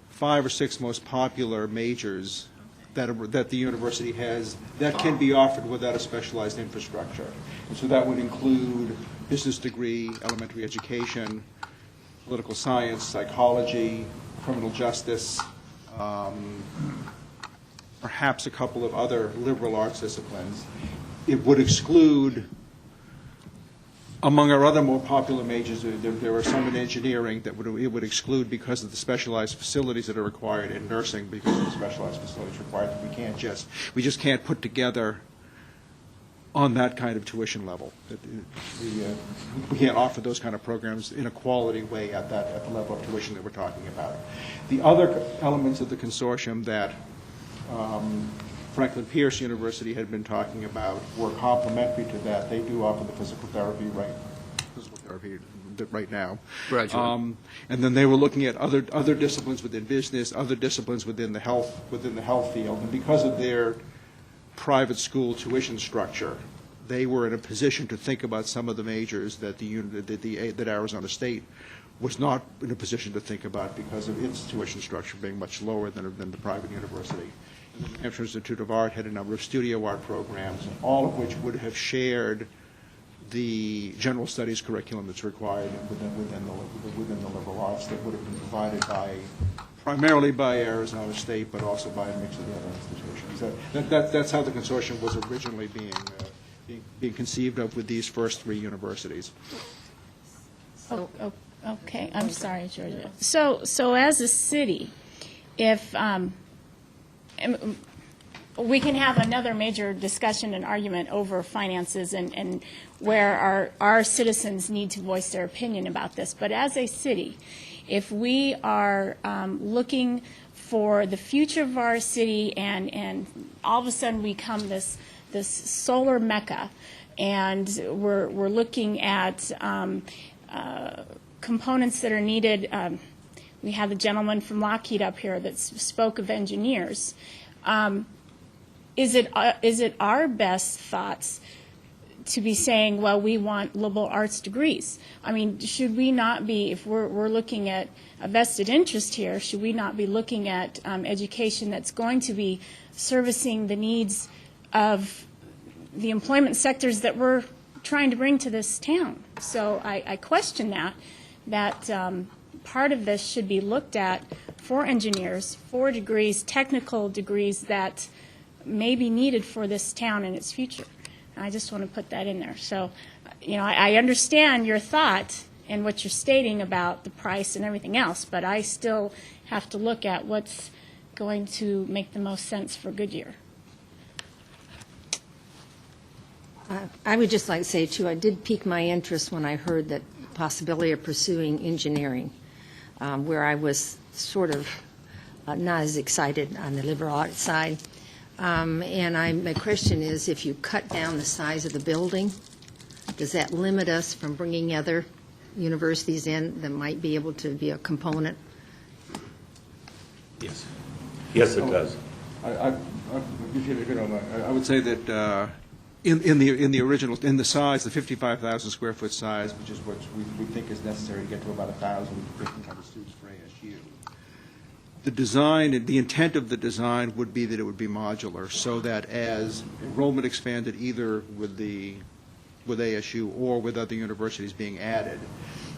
5 or 6 most popular majors that the university has that can be offered without a specialized infrastructure. And so that would include business degree, elementary education, political science, psychology, criminal justice, perhaps a couple of other liberal arts disciplines. It would exclude, among our other more popular majors, there are some in engineering that it would exclude because of the specialized facilities that are required, in nursing because of the specialized facilities required. We just can't put together on that kind of tuition level. We can't offer those kind of programs in a quality way at the level of tuition that we're talking about. The other elements of the consortium that Franklin Pierce University had been talking about were complementary to that. They do offer the physical therapy right now. Graduate. And then they were looking at other disciplines within business, other disciplines within the health field, and because of their private school tuition structure, they were in a position to think about some of the majors that Arizona State was not in a position to think about because of its tuition structure being much lower than the private university. And the Hampshire Institute of Art had a number of studio art programs, all of which would have shared the general studies curriculum that's required within the liberal arts that would have been provided primarily by Arizona State, but also by a mix of the other institutions. That's how the consortium was originally being conceived of with these first 3 universities. Okay, I'm sorry, Georgia. So as a city, if we can have another major discussion and argument over finances and where our citizens need to voice their opinion about this, but as a city, if we are looking for the future of our city, and all of a sudden we become this solar mecca, and we're looking at components that are needed. We have the gentleman from Lockheed up here that spoke of engineers. Is it our best thoughts to be saying, well, we want liberal arts degrees? I mean, should we not be, if we're looking at a vested interest here, should we not be looking at education that's going to be servicing the needs of the employment sectors that we're trying to bring to this town? So I question that part of this should be looked at for engineers, for degrees, technical degrees that may be needed for this town and its future. And I just want to put that in there. So, I understand your thought and what you're stating about the price and everything else, but I still have to look at what's going to make the most sense for Goodyear. I would just like to say, too, I did pique my interest when I heard that possibility of pursuing engineering, where I was sort of not as excited on the liberal arts side. And my question is, if you cut down the size of the building, does that limit us from bringing other universities in that might be able to be a component? Yes. Yes, it does. I would say that in the original, in the size, the 55,000 square foot size, which is what we think is necessary to get to about 1,000 to 1,500 students for ASU. The design, the intent of the design would be that it would be modular, so that as enrollment expanded either with ASU or with other universities being added,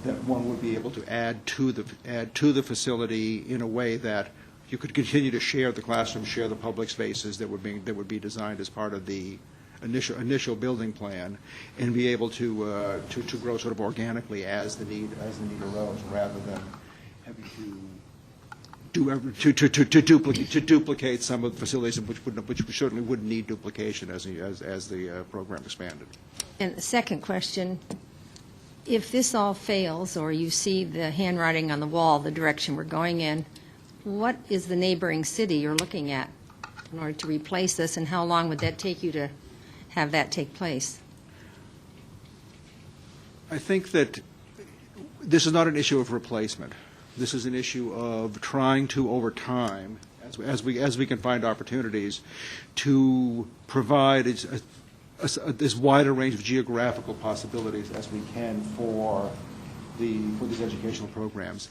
that one would be able to add to the facility in a way that you could continue to share the classroom, share the public spaces that would be designed as part of the initial building plan, and be able to grow sort of organically as the need arose, rather than having to duplicate some of the facilities which we certainly wouldn't need duplication as the program expanded. And the second question, if this all fails, or you see the handwriting on the wall, the direction we're going in, what is the neighboring city you're looking at in order to replace this, and how long would that take you to have that take place? I think that this is not an issue of replacement. This is an issue of trying to, over time, as we can find opportunities, to provide as wide a range of geographical possibilities as we can for these educational programs.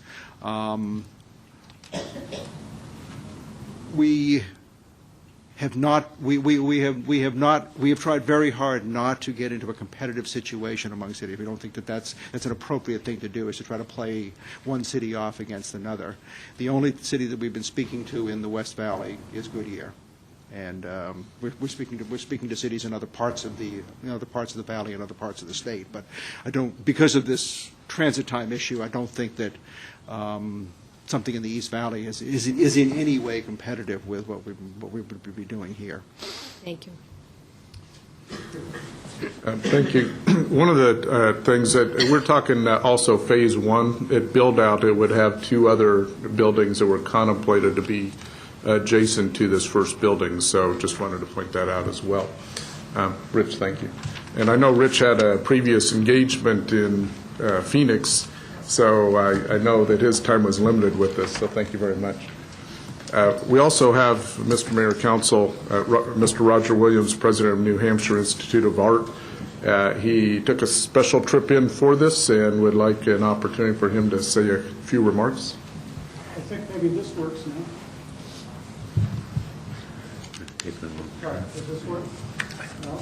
We have tried very hard not to get into a competitive situation among cities. We don't think that that's an appropriate thing to do, is to try to play one city off against another. The only city that we've been speaking to in the West Valley is Goodyear, and we're speaking to cities in other parts of the valley and other parts of the state. But because of this transit time issue, I don't think that something in the East Valley is in any way competitive with what we would be doing here. Thank you. Thank you. One of the things that we're talking also phase one, at build out, it would have two other buildings that were contemplated to be adjacent to this first building. So just wanted to point that out as well. Rich, thank you. And I know Rich had a previous engagement in Phoenix, so I know that his time was limited with this, so thank you very much. We also have, Mr. Mayor, Council, Mr. Roger Williams, President of New Hampshire Institute of Art. He took a special trip in for this and would like an opportunity for him to say a few remarks. I think maybe this works now. All right, does this work? No?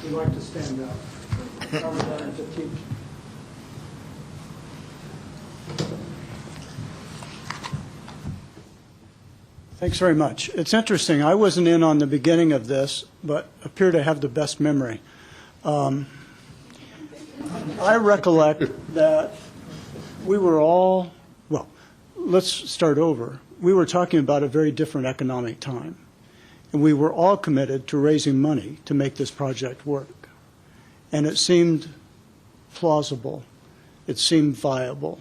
We like to stand up. How we learn to teach. Thanks very much. It's interesting. I wasn't in on the beginning of this, but appear to have the best memory. I recollect that we were all, well, let's start over. We were talking about a very different economic time, and we were all committed to raising money to make this project work. And it seemed plausible. It seemed viable.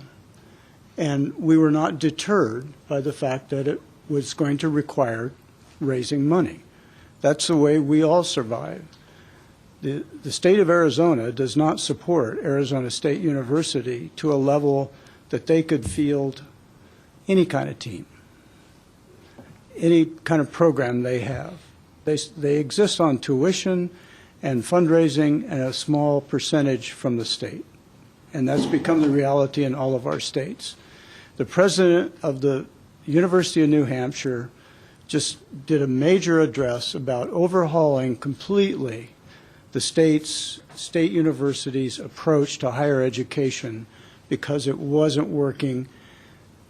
And we were not deterred by the fact that it was going to require raising money. That's the way we all survive. The state of Arizona does not support Arizona State University to a level that they could field any kind of team, any kind of program they have. They exist on tuition and fundraising and a small percentage from the state. And that's become the reality in all of our states. The president of the University of New Hampshire just did a major address about overhauling completely the state universities' approach to higher education because it wasn't working.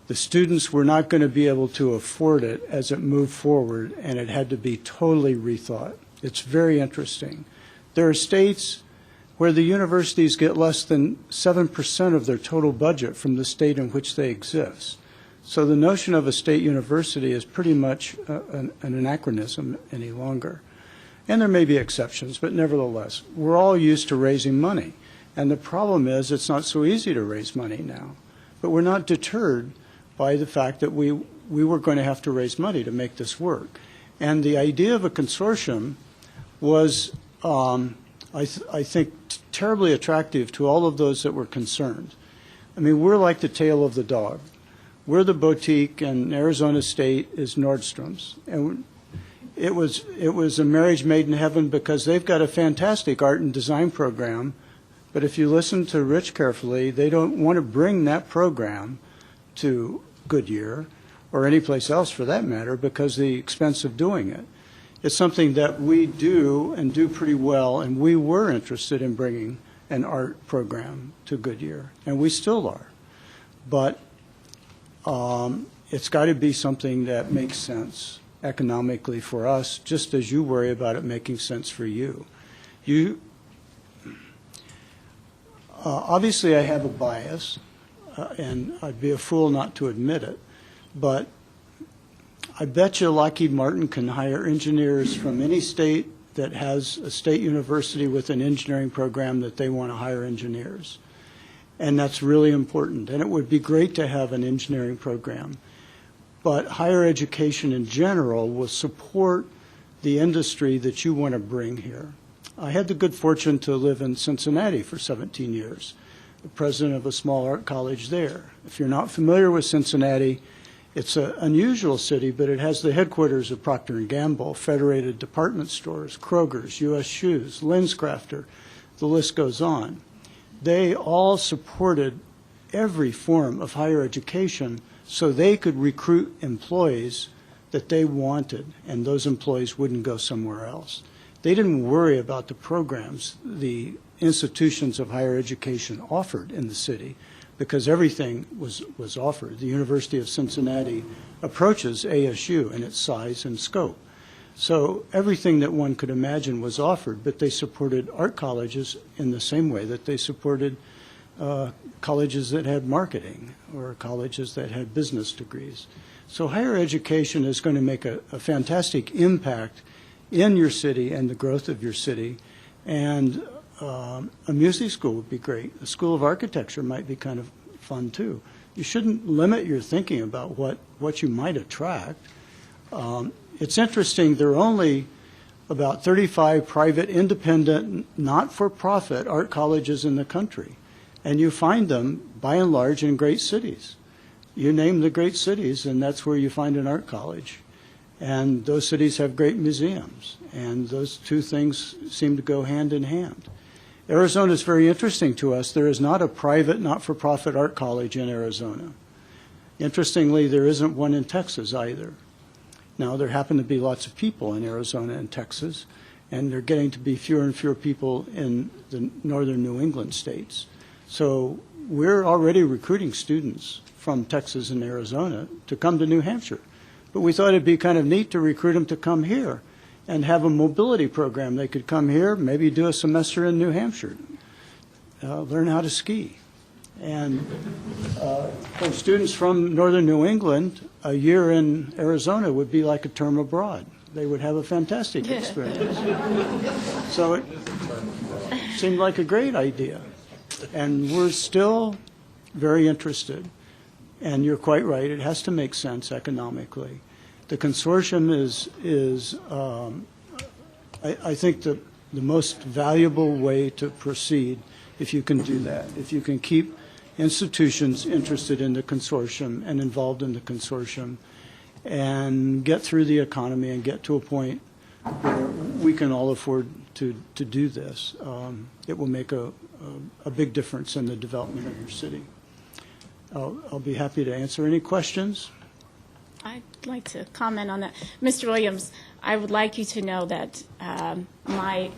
The students were not going to be able to afford it as it moved forward, and it had to be totally rethought. It's very interesting. There are states where the universities get less than 7% of their total budget from the state in which they exist. So the notion of a state university is pretty much an anachronism any longer. And there may be exceptions, but nevertheless, we're all used to raising money. And the problem is it's not so easy to raise money now. But we're not deterred by the fact that we were going to have to raise money to make this work. And the idea of a consortium was, I think, terribly attractive to all of those that were concerned. I mean, we're like the tail of the dog. We're the boutique, and Arizona State is Nordstrom's. And it was a marriage made in heaven because they've got a fantastic art and design program. But if you listen to Rich carefully, they don't want to bring that program to Goodyear or any place else for that matter because of the expense of doing it. It's something that we do and do pretty well, and we were interested in bringing an art program to Goodyear, and we still are. But it's got to be something that makes sense economically for us, just as you worry about it making sense for you. Obviously, I have a bias, and I'd be a fool not to admit it, but I bet you Lockheed Martin can hire engineers from any state that has a state university with an engineering program that they want to hire engineers. And that's really important. And it would be great to have an engineering program. But higher education in general will support the industry that you want to bring here. I had the good fortune to live in Cincinnati for 17 years, the president of a small art college there. If you're not familiar with Cincinnati, it's an unusual city, but it has the headquarters of Procter & Gamble, Federated Department Stores, Kroger's, U.S. Shoes, LensCrafter, the list goes on. They all supported every form of higher education so they could recruit employees that they wanted, and those employees wouldn't go somewhere else. They didn't worry about the programs the institutions of higher education offered in the city because everything was offered. The University of Cincinnati approaches ASU in its size and scope. So everything that one could imagine was offered, but they supported art colleges in the same way that they supported colleges that had marketing or colleges that had business degrees. So higher education is going to make a fantastic impact in your city and the growth of your city. And a music school would be great. A school of architecture might be kind of fun too. You shouldn't limit your thinking about what you might attract. It's interesting, there are only about 35 private, independent, not-for-profit art colleges in the country. And you find them, by and large, in great cities. You name the great cities, and that's where you find an art college. And those cities have great museums. And those two things seem to go hand in hand. Arizona is very interesting to us. There is not a private, not-for-profit art college in Arizona. Interestingly, there isn't one in Texas either. Now, there happen to be lots of people in Arizona and Texas, and there are getting to be fewer and fewer people in the northern New England states. So we're already recruiting students from Texas and Arizona to come to New Hampshire. But we thought it'd be kind of neat to recruit them to come here and have a mobility program. They could come here, maybe do a semester in New Hampshire, learn how to ski. And for students from northern New England, a year in Arizona would be like a term abroad. They would have a fantastic experience. So it seemed like a great idea. And we're still very interested. And you're quite right, it has to make sense economically. The consortium is I think the most valuable way to proceed if you can do that, if you can keep institutions interested in the consortium and involved in the consortium and get through the economy and get to a point where we can all afford to do this. It will make a big difference in the development of your city. I'll be happy to answer any questions. I'd like to comment on that. Mr. Williams, I would like you to know that my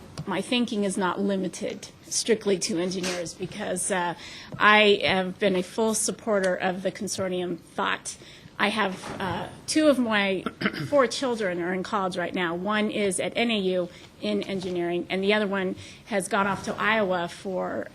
thinking is not limited strictly to engineers, because I have been a full supporter of the consortium thought. I have 2 of my 4 children are in college right now. One is at NAU in engineering, and the other one has gone off to Iowa for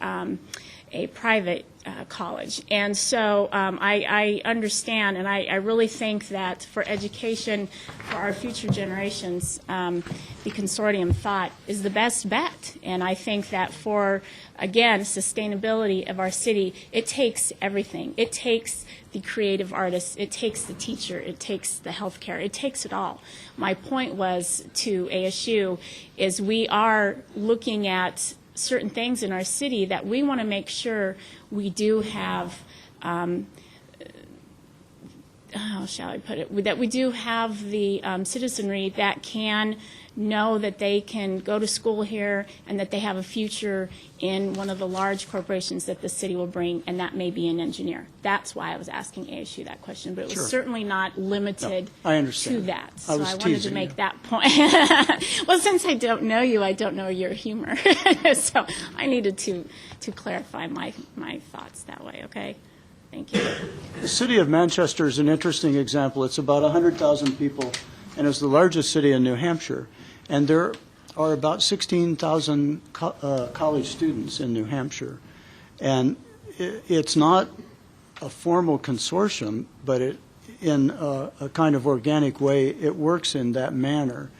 a private college. And so I understand, and I really think that for education for our future generations, the consortium thought is the best bet. And I think that for, again, sustainability of our city, it takes everything. It takes the creative artist, it takes the teacher, it takes the healthcare, it takes it all. My point was to ASU is we are looking at certain things in our city that we want to make sure we do have, how shall I put it, that we do have the citizenry that can know that they can go to school here and that they have a future in one of the large corporations that the city will bring, and that may be an engineer. That's why I was asking ASU that question, but it was Sure. certainly not limited I understand. to that. I So was I wanted teasing to make you. that point. Well, since I don't know you, I don't know your humor. So I needed to clarify my thoughts that way, okay? Thank you. The city of Manchester is an interesting example. It's about 100,000 people and is the largest city in New Hampshire. And there are about 16,000 college students in New Hampshire. And it's not a formal consortium, but in a kind of organic way, it works in that manner.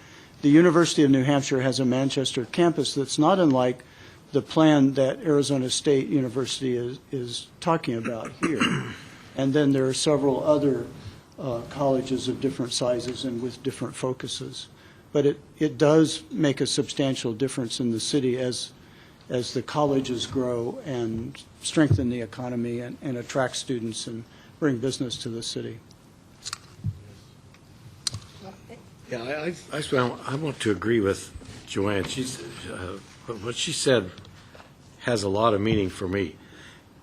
The University of New Hampshire has a Manchester campus that's not unlike the plan that Arizona State University is talking about here. And then there are several other colleges of different sizes and with different focuses. But it does make a substantial difference in the city as the colleges grow and strengthen the economy and attract students and bring business to the city. Yeah, I want to agree with Joanne. What she said has a lot of meaning for me.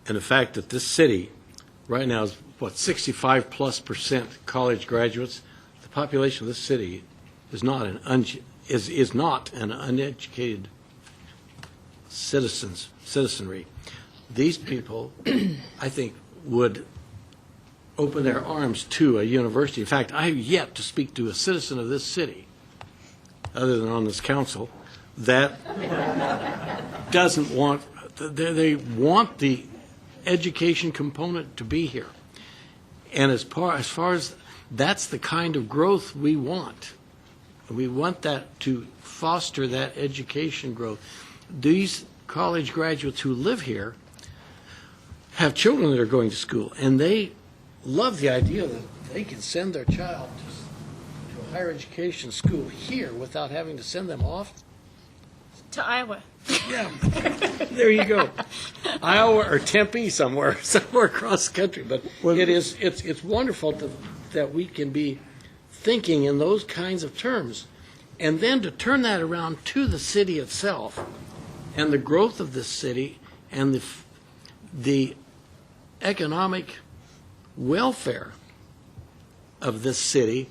And the fact that this city right now is, 65+% college graduates. The population of this city is not an uneducated citizenry. These people, I think, would open their arms to a university. In fact, I have yet to speak to a citizen of this city, other than on this council, that doesn't want, they want the education component to be here. And as far as that's the kind of growth we want. We want that to foster that education growth. These college graduates who live here have children that are going to school, and they love the idea that they can send their child to a higher education school here without having to send them off. To Iowa. Yeah, there you go. Iowa or Tempe, somewhere across the country. But it's wonderful that we can be thinking in those kinds of terms, and then to turn that around to the city itself and the growth of this city and the economic welfare of this city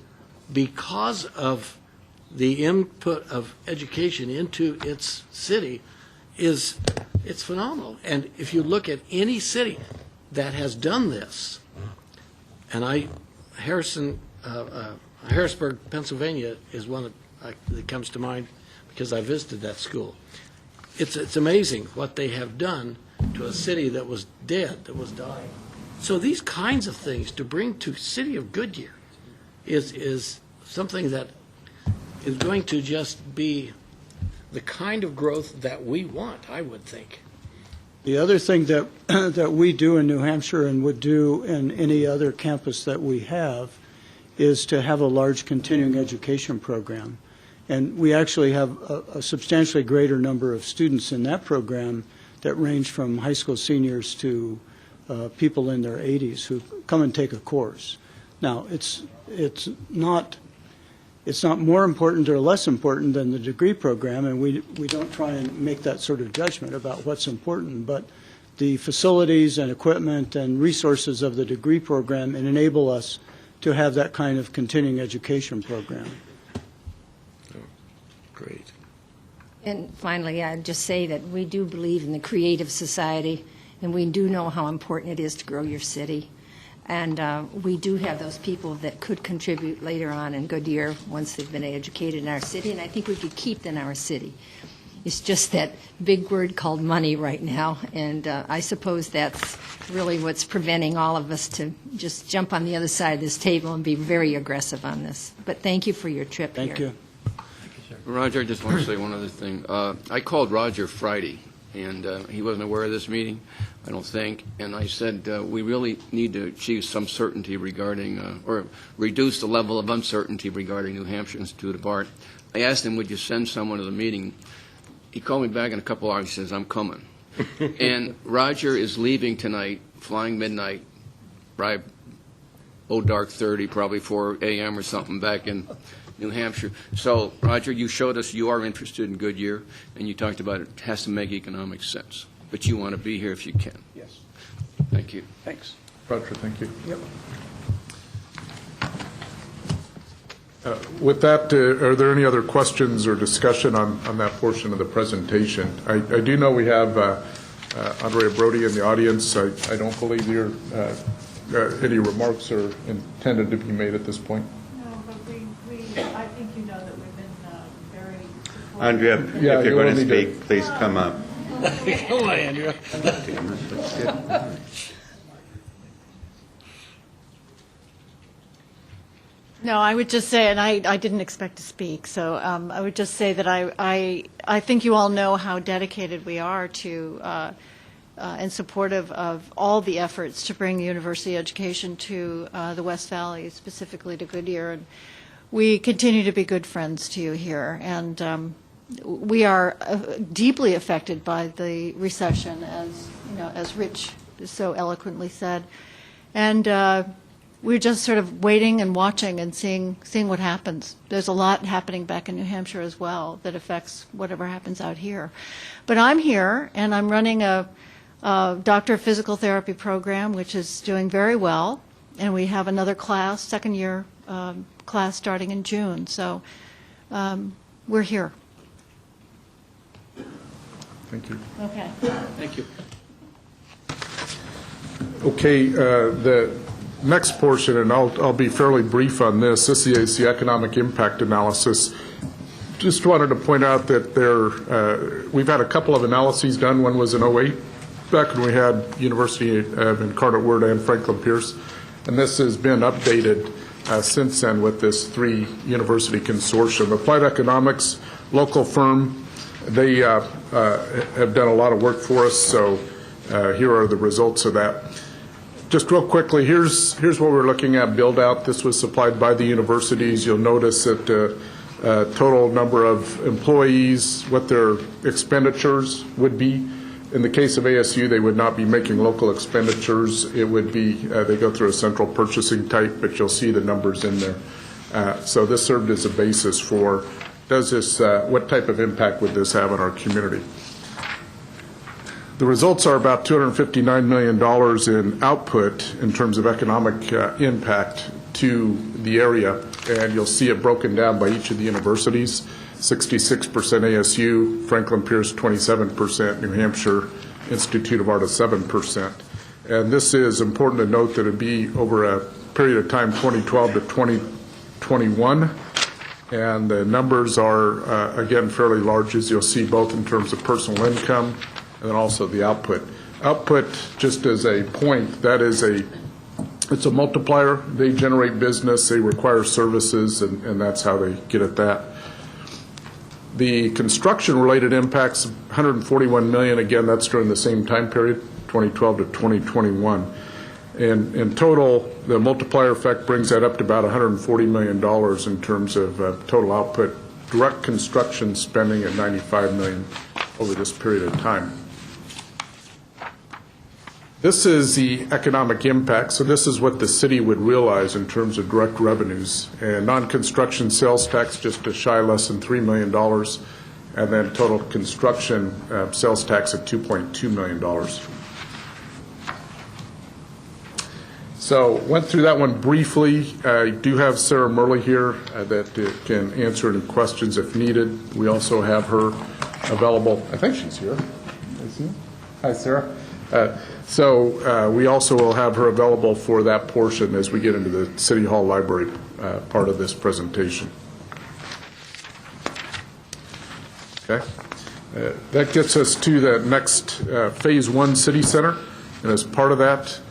because of the input of education into its city it's phenomenal. And if you look at any city that has done this, and Harrisburg, Pennsylvania is one that comes to mind because I visited that school. It's amazing what they have done to a city that was dead, that was dying. So these kinds of things to bring to city of Goodyear is something that is going to just be the kind of growth that we want, I would think. The other thing that, that we do in New Hampshire and would do in any other campus that we have is to have a large continuing education program. And we actually have a substantially greater number of students in that program that range from high school seniors to people in their 80s who come and take a course. Now, it's not more important or less important than the degree program, and we don't try and make that sort of judgment about what's important, but the facilities and equipment and resources of the degree program enable us to have that kind of continuing education program. Great. And finally, I'd just say that we do believe in the creative society, and we do know how important it is to grow your city. And we do have those people that could contribute later on in Goodyear once they've been educated in our city, and I think we could keep them in our city. It's just that big word called money right now, and I suppose that's really what's preventing all of us to just jump on the other side of this table and be very aggressive on this. But thank you for your trip here. Thank you. Roger, I just want to say one other thing. I called Roger Friday, and he wasn't aware of this meeting, I don't think, and I said we really need to achieve some certainty regarding, or reduce the level of uncertainty regarding New Hampshire Institute of Art. I asked him, would you send someone to the meeting? He called me back in a couple hours, he says, I'm coming. And Roger is leaving tonight, flying midnight, right, dark 30, probably 4 a.m. or something, back in New Hampshire. So, Roger, you showed us you are interested in Goodyear, and you talked about it has to make economic sense. But you want to be here if you can. Yes. Thank you. Thanks. Roger, thank you. Yep. With that, are there any other questions or discussion on that portion of the presentation? I do know we have Andrea Brody in the audience. I don't believe any remarks are intended to be made at this point. No, but I think you know that we've been very supportive. Andrea, Yeah, if you you're going will to need to- speak, please come up. Come on, Andrea. No, I would just say, and I didn't expect to speak, so I would just say that I think you all know how dedicated we are to and supportive of all the efforts to bring university education to the West Valley, specifically to Goodyear. And we continue to be good friends to you here. And we are deeply affected by the recession, as Rich so eloquently said. And we're just sort of waiting and watching and seeing what happens. There's a lot happening back in New Hampshire as well that affects whatever happens out here. But I'm here, and I'm running a Doctor of Physical Therapy program, which is doing very well. And we have another class, second-year class, starting in June. So we're here. Thank you. Okay. Thank you. Okay, the next portion, and I'll be fairly brief on this. This is the economic impact analysis. Just wanted to point out that we've had a couple of analyses done. One was in 2008, back when we had University of Incarnate Word and Franklin Pierce, and this has been updated since then with this 3-university consortium. Applied Economics, local firm, they have done a lot of work for us, so here are the results of that. Just real quickly, here's what we're looking at, build out. This was supplied by the universities. You'll notice that total number of employees, what their expenditures would be. In the case of ASU, they would not be making local expenditures. It would be, they go through a central purchasing type, but you'll see the numbers in there. So this served as a basis for, what type of impact would this have on our community? The results are about $259 million in output in terms of economic impact to the area, and you'll see it broken down by each of the universities. 66% ASU, Franklin Pierce 27%, New Hampshire Institute of Art of 7%. And this is important to note that it would be over a period of time, 2012 to 2021. And the numbers are, again, fairly large, as you'll see, both in terms of personal income and then also the output. Output, just as a point, that is it's a multiplier. They generate business, they require services, and that's how they get at that. The construction-related impacts, $141 million. Again, that's during the same time period, 2012 to 2021. And in total, the multiplier effect brings that up to about $140 million in terms of total output. Direct construction spending at $95 million over this period of time. This is the economic impact. So this is what the city would realize in terms of direct revenues. And non-construction sales tax just a shy less than $3 million. And then total construction sales tax at $2.2 million. So went through that one briefly. I do have Sarah Murley here that can answer any questions if needed. We also have her available. I think she's here. Hi, Sarah. So we also will have her available for that portion as we get into the City Hall Library part of this presentation. Okay. That gets us to the next Phase 1 City Center. And as part of that,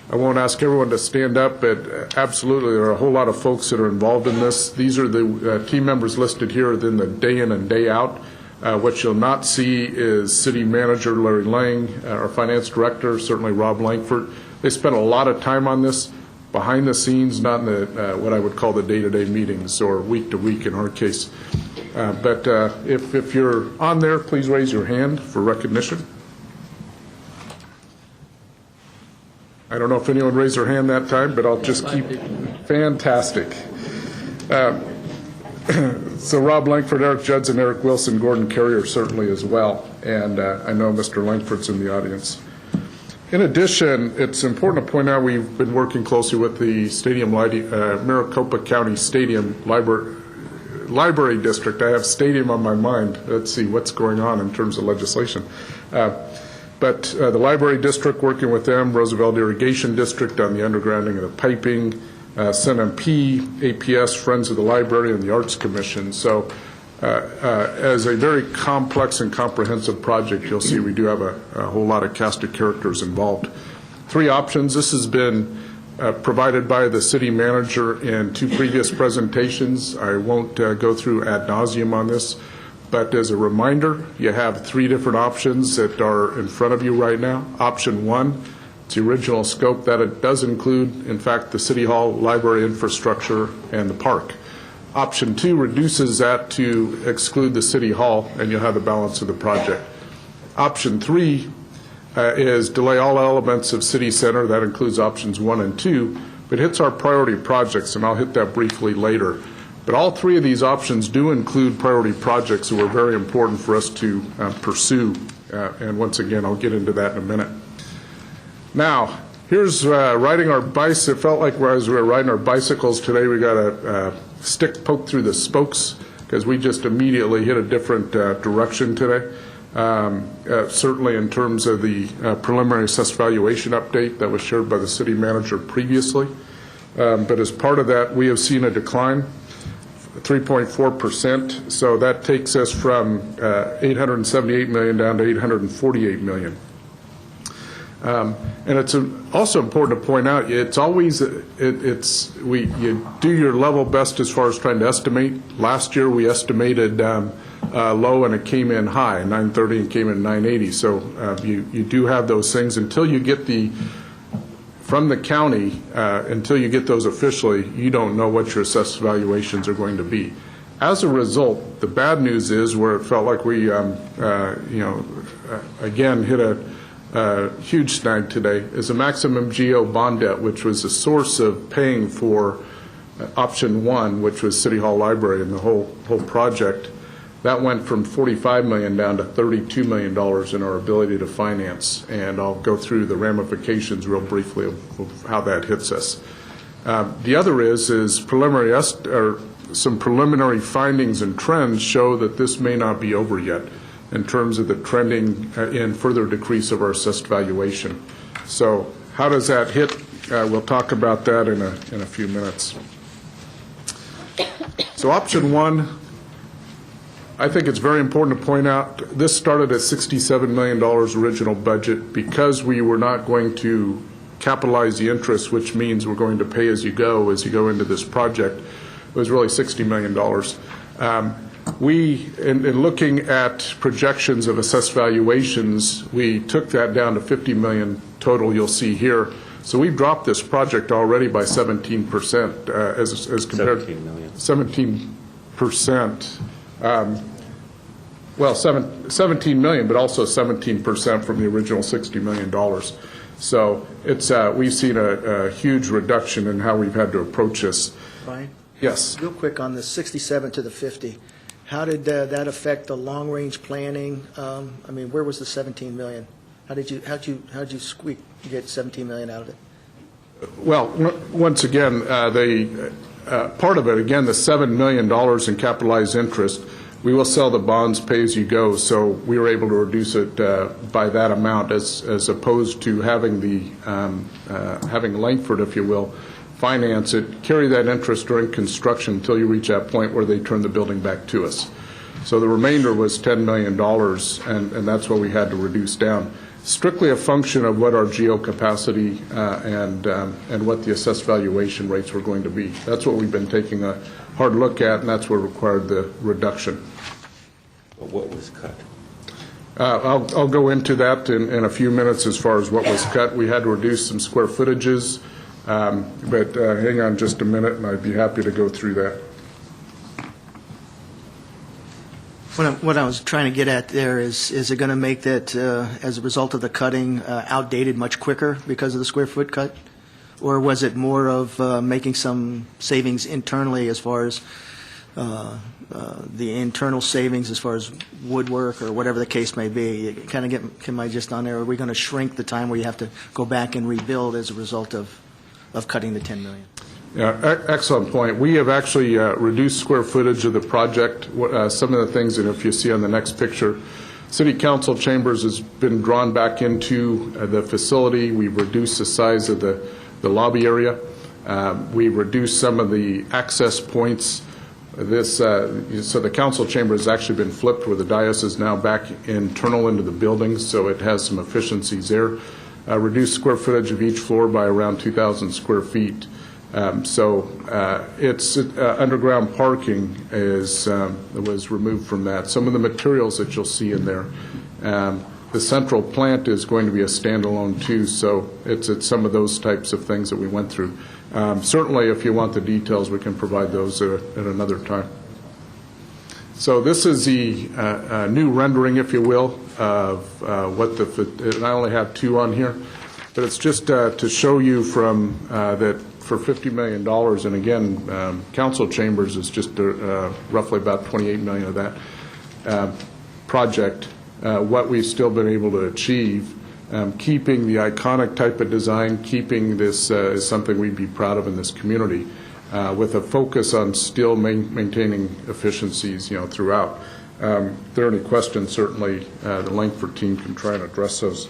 I won't ask everyone to stand up, but absolutely there are a whole lot of folks that are involved in this. These are the team members listed here, then the day in and day out. What you'll not see is City Manager Larry Lang, our Finance Director, certainly Rob Langford. They spent a lot of time on this behind the scenes, not in the what I would call the day-to-day meetings or week-to-week in our case. But if you're on there, please raise your hand for recognition. I don't know if anyone raised their hand that time, but I'll just keep. Fantastic. So Rob Langford, Eric Judson, Eric Wilson, Gordon Carrier certainly as well. And I know Mr. Langford's in the audience. In addition, it's important to point out we've been working closely with the Maricopa County Stadium Library District. I have stadium on my mind. Let's see what's going on in terms of legislation. But the Library District, working with them, Roosevelt Irrigation District on the undergrounding of the piping, CNMP, APS, Friends of the Library, and the Arts Commission. So as a very complex and comprehensive project, you'll see we do have a whole lot of cast of characters involved. 3 options. This has been provided by the city manager in 2 previous presentations. I won't go through ad nauseum on this. But as a reminder, you have 3 different options that are in front of you right now. Option 1, it's the original scope that it does include, in fact, the City Hall, library infrastructure, and the park. Option 2 reduces that to exclude the City Hall, and you'll have the balance of the project. Option 3 is delay all elements of City Center. That includes options 1 and 2, but hits our priority projects, and I'll hit that briefly later. But all 3 of these options do include priority projects that were very important for us to pursue. And once again, I'll get into that in a minute. Now, here's riding our bikes. It felt like as we were riding our bicycles today, we got a stick poked through the spokes because we just immediately hit a different direction today. Certainly in terms of the preliminary assessed valuation update that was shared by the city manager previously. But as part of that, we have seen a decline. 3.4%, so that takes us from $878 million down to $848 million. And it's also important to point out, it's always, you do your level best as far as trying to estimate. Last year we estimated low and it came in high, 930 and came in 980. So you do have those things until you get from the county, until you get those officially, you don't know what your assessed valuations are going to be. As a result, the bad news is where it felt like we, again, hit a huge snag today, is the maximum GO bond debt, which was the source of paying for option 1, which was City Hall Library and the whole project. That went from $45 million down to $32 million in our ability to finance, and I'll go through the ramifications real briefly of how that hits us. The other is some preliminary findings and trends show that this may not be over yet in terms of the trending in further decrease of our assessed valuation. So how does that hit? We'll talk about that in a few minutes. So option 1. I think it's very important to point out this started at $67 million original budget because we were not going to capitalize the interest, which means we're going to pay as you go into this project. It was really $60 million. in looking at projections of assessed valuations, we took that down to 50 million total, you'll see here. So we've dropped this project already by 17% as compared. 17 million. 17%. Well, 17 million, but also 17% from the original $60 million. So it's we've seen a huge reduction in how we've had to approach this. Brian? Yes. Real quick on the 67 to the 50, how did that affect the long-range planning? I mean, where was the 17 million? How'd you get 17 million out of it? Well, once again, part of it, again, the $7 million in capitalized interest, we will sell the bonds pay as you go, so we were able to reduce it by that amount as opposed to having having Langford, if you will, finance it, carry that interest during construction until you reach that point where they turn the building back to us. So the remainder was $10 million, and that's what we had to reduce down. Strictly a function of what our geo capacity and what the assessed valuation rates were going to be. That's what we've been taking a hard look at, and that's what required the reduction. What was cut? I'll go into that in a few minutes as far as what was cut. We had to reduce some square footages, but hang on just a minute, and I'd be happy to go through that. What I was trying to get at there is it going to make that, as a result of the cutting, outdated much quicker because of the square foot cut? Or was it more of making some savings internally as far as the internal savings as far as woodwork or whatever the case may be? Kind of get my gist on there. Are we going to shrink the time where you have to go back and rebuild as a result of cutting the 10 million? Yeah, excellent point. We have actually reduced square footage of the project. Some of the things, and if you see on the next picture, City Council chambers has been drawn back into the facility. We've reduced the size of the lobby area. We've reduced some of the access points. So the council chamber has actually been flipped where the dais is now back internal into the building, so it has some efficiencies there. Reduced square footage of each floor by around 2,000 square feet. It's underground parking was removed from that. Some of the materials that you'll see in there. The central plant is going to be a standalone too, so it's some of those types of things that we went through. Certainly, if you want the details, we can provide those at another time. So this is the new rendering, if you will, of what and I only have two on here, but it's just to show you from that for $50 million, and again, council chambers is just roughly about 28 million of that project, what we've still been able to achieve, keeping the iconic type of design, keeping this is something we'd be proud of in this community, with a focus on still maintaining efficiencies, throughout. If there are any questions, certainly the Langford team can try and address those.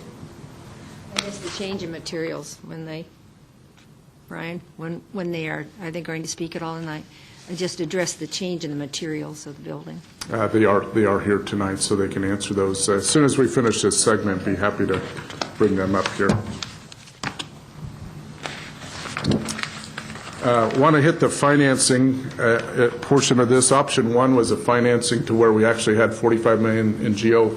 I guess the change in materials Brian, when they are they going to speak at all tonight? And just address the change in the materials of the building. They are here tonight, so they can answer those. As soon as we finish this segment, be happy to bring them up here. Want to hit the financing portion of this. Option one was a financing to where we actually had $45 million in geo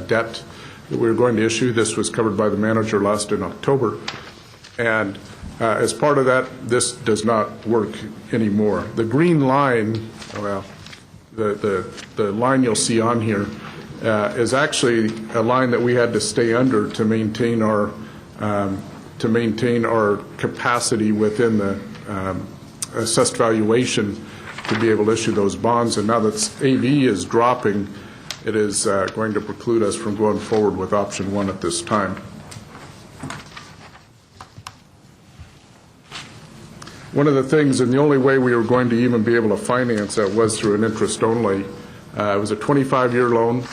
debt that we were going to issue. This was covered by the manager last in October. And as part of that, this does not work anymore. The green line, well, the line you'll see on here is actually a line that we had to stay under to maintain our capacity within the assessed valuation to be able to issue those bonds. And now that AV is dropping, it is going to preclude us from going forward with option one at this time. One of the things, and the only way we were going to even be able to finance that was through an interest only. It was a 25-year loan,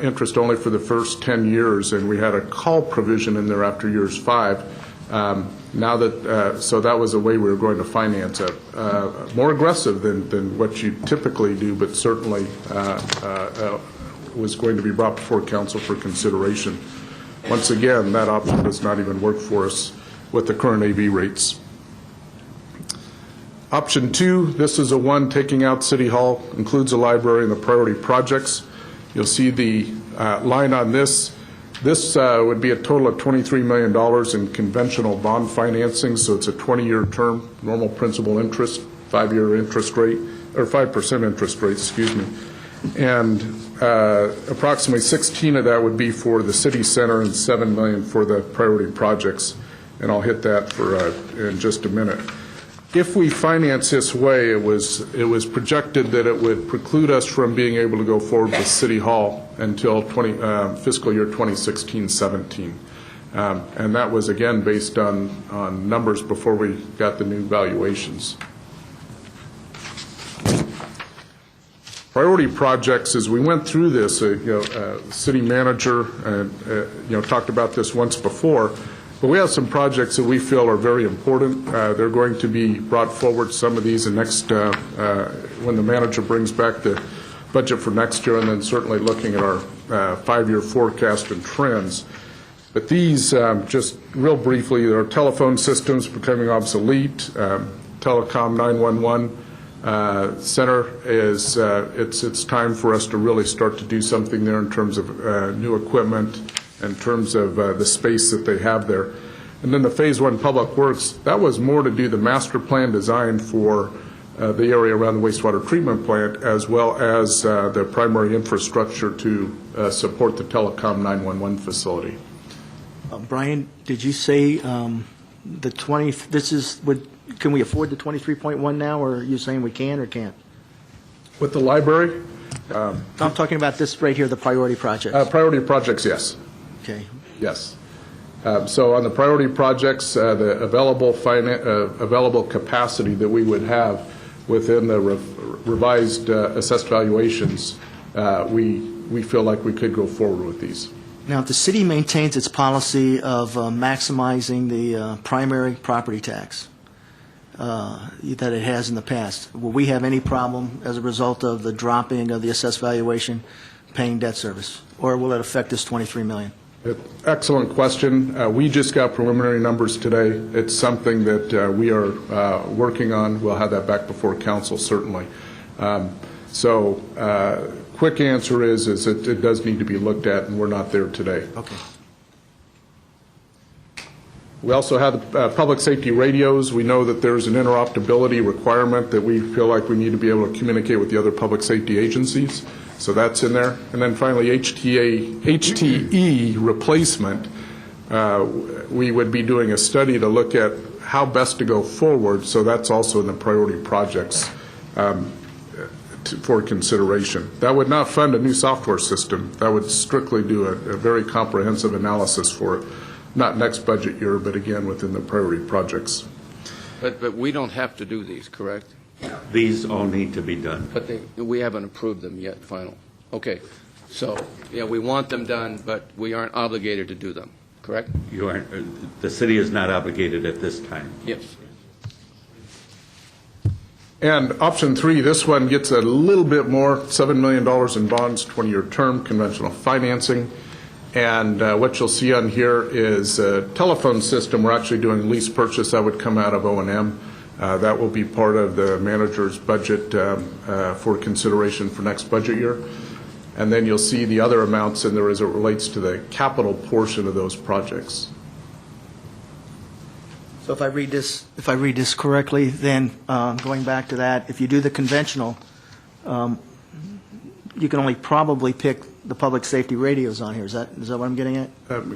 interest only for the first 10 years, and we had a call provision in there after years 5. So that was the way we were going to finance it. More aggressive than what you typically do, but certainly was going to be brought before council for consideration. Once again, that option does not even work for us with the current AV rates. Option 2, this is a one taking out City Hall, includes a library and the priority projects. You'll see the line on this. This would be a total of $23 million in conventional bond financing, so it's a 20-year term, normal principal interest, 5-year interest rate, or 5% interest rate, excuse me. And approximately 16 of that would be for the city center and $7 million for the priority projects. And I'll hit that in just a minute. If we finance this way, it was projected that it would preclude us from being able to go forward with City Hall until fiscal year 2016-17. And that was, again, based on numbers before we got the new valuations. Priority projects, as we went through this, city manager talked about this once before, but we have some projects that we feel are very important. They're going to be brought forward, some of these, when the manager brings back the budget for next year, and then certainly looking at our 5-year forecast and trends. But these, just real briefly, our telephone systems becoming obsolete, telecom 911 center is, it's time for us to really start to do something there in terms of new equipment, in terms of the space that they have there. And then the Phase 1 Public Works, that was more to do the master plan design for the area around the wastewater treatment plant, as well as the primary infrastructure to support the telecom 911 facility. Brian, did you say the 20, can we afford the 23.1 now, or are you saying we can or can't? With the library? I'm talking about this right here, the priority projects. Priority projects, yes. Okay. Yes. So on the priority projects, the available capacity that we would have within the revised assessed valuations, we feel like we could go forward with these. Now, if the city maintains its policy of maximizing the primary property tax that it has in the past, will we have any problem as a result of the dropping of the assessed valuation paying debt service? Or will it affect this $23 million? Excellent question. We just got preliminary numbers today. It's something that we are working on. We'll have that back before council, certainly. Quick answer is it does need to be looked at, and we're not there today. Okay. We also have the public safety radios. We know that there's an interoperability requirement that we feel like we need to be able to communicate with the other public safety agencies. So that's in there. And then finally, HTE replacement. We would be doing a study to look at how best to go forward. So that's also in the priority projects for consideration. That would not fund a new software system. That would strictly do a very comprehensive analysis for it. Not next budget year, but again within the priority projects. But we don't have to do these, correct? These all need to be done. But we haven't approved them yet, final. Okay. So, yeah, we want them done, but we aren't obligated to do them, correct? You aren't. The city is not obligated at this time. Yes. And option 3, this one gets a little bit more, $7 million in bonds, 20-year term, conventional financing. And what you'll see on here is a telephone system. We're actually doing lease purchase. That would come out of O&M. That will be part of the manager's budget for consideration for next budget year. And then you'll see the other amounts in there as it relates to the capital portion of those projects. So if I read this correctly, then going back to that, if you do the conventional, you can only probably pick the public safety radios on here. Is that what I'm getting at?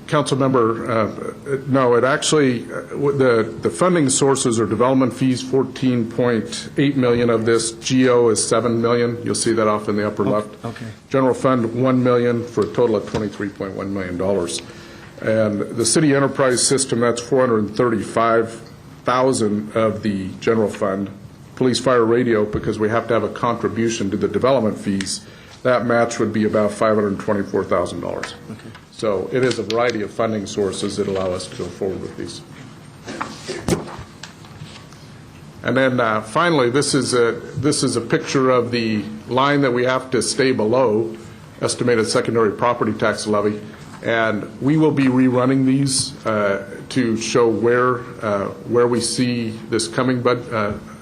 Council member, no, it actually, the funding sources are development fees, $14.8 million of this. GO is $7 million. You'll see that off in the upper left. Okay. General fund, $1 million for a total of $23.1 million. And the city enterprise system, that's $435,000 of the general fund. Police fire radio, because we have to have a contribution to the development fees, that match would be about $524,000. Okay. So it is a variety of funding sources that allow us to go forward with these. And then finally, this is a picture of the line that we have to stay below, estimated secondary property tax levy. And we will be rerunning these to show where we see this coming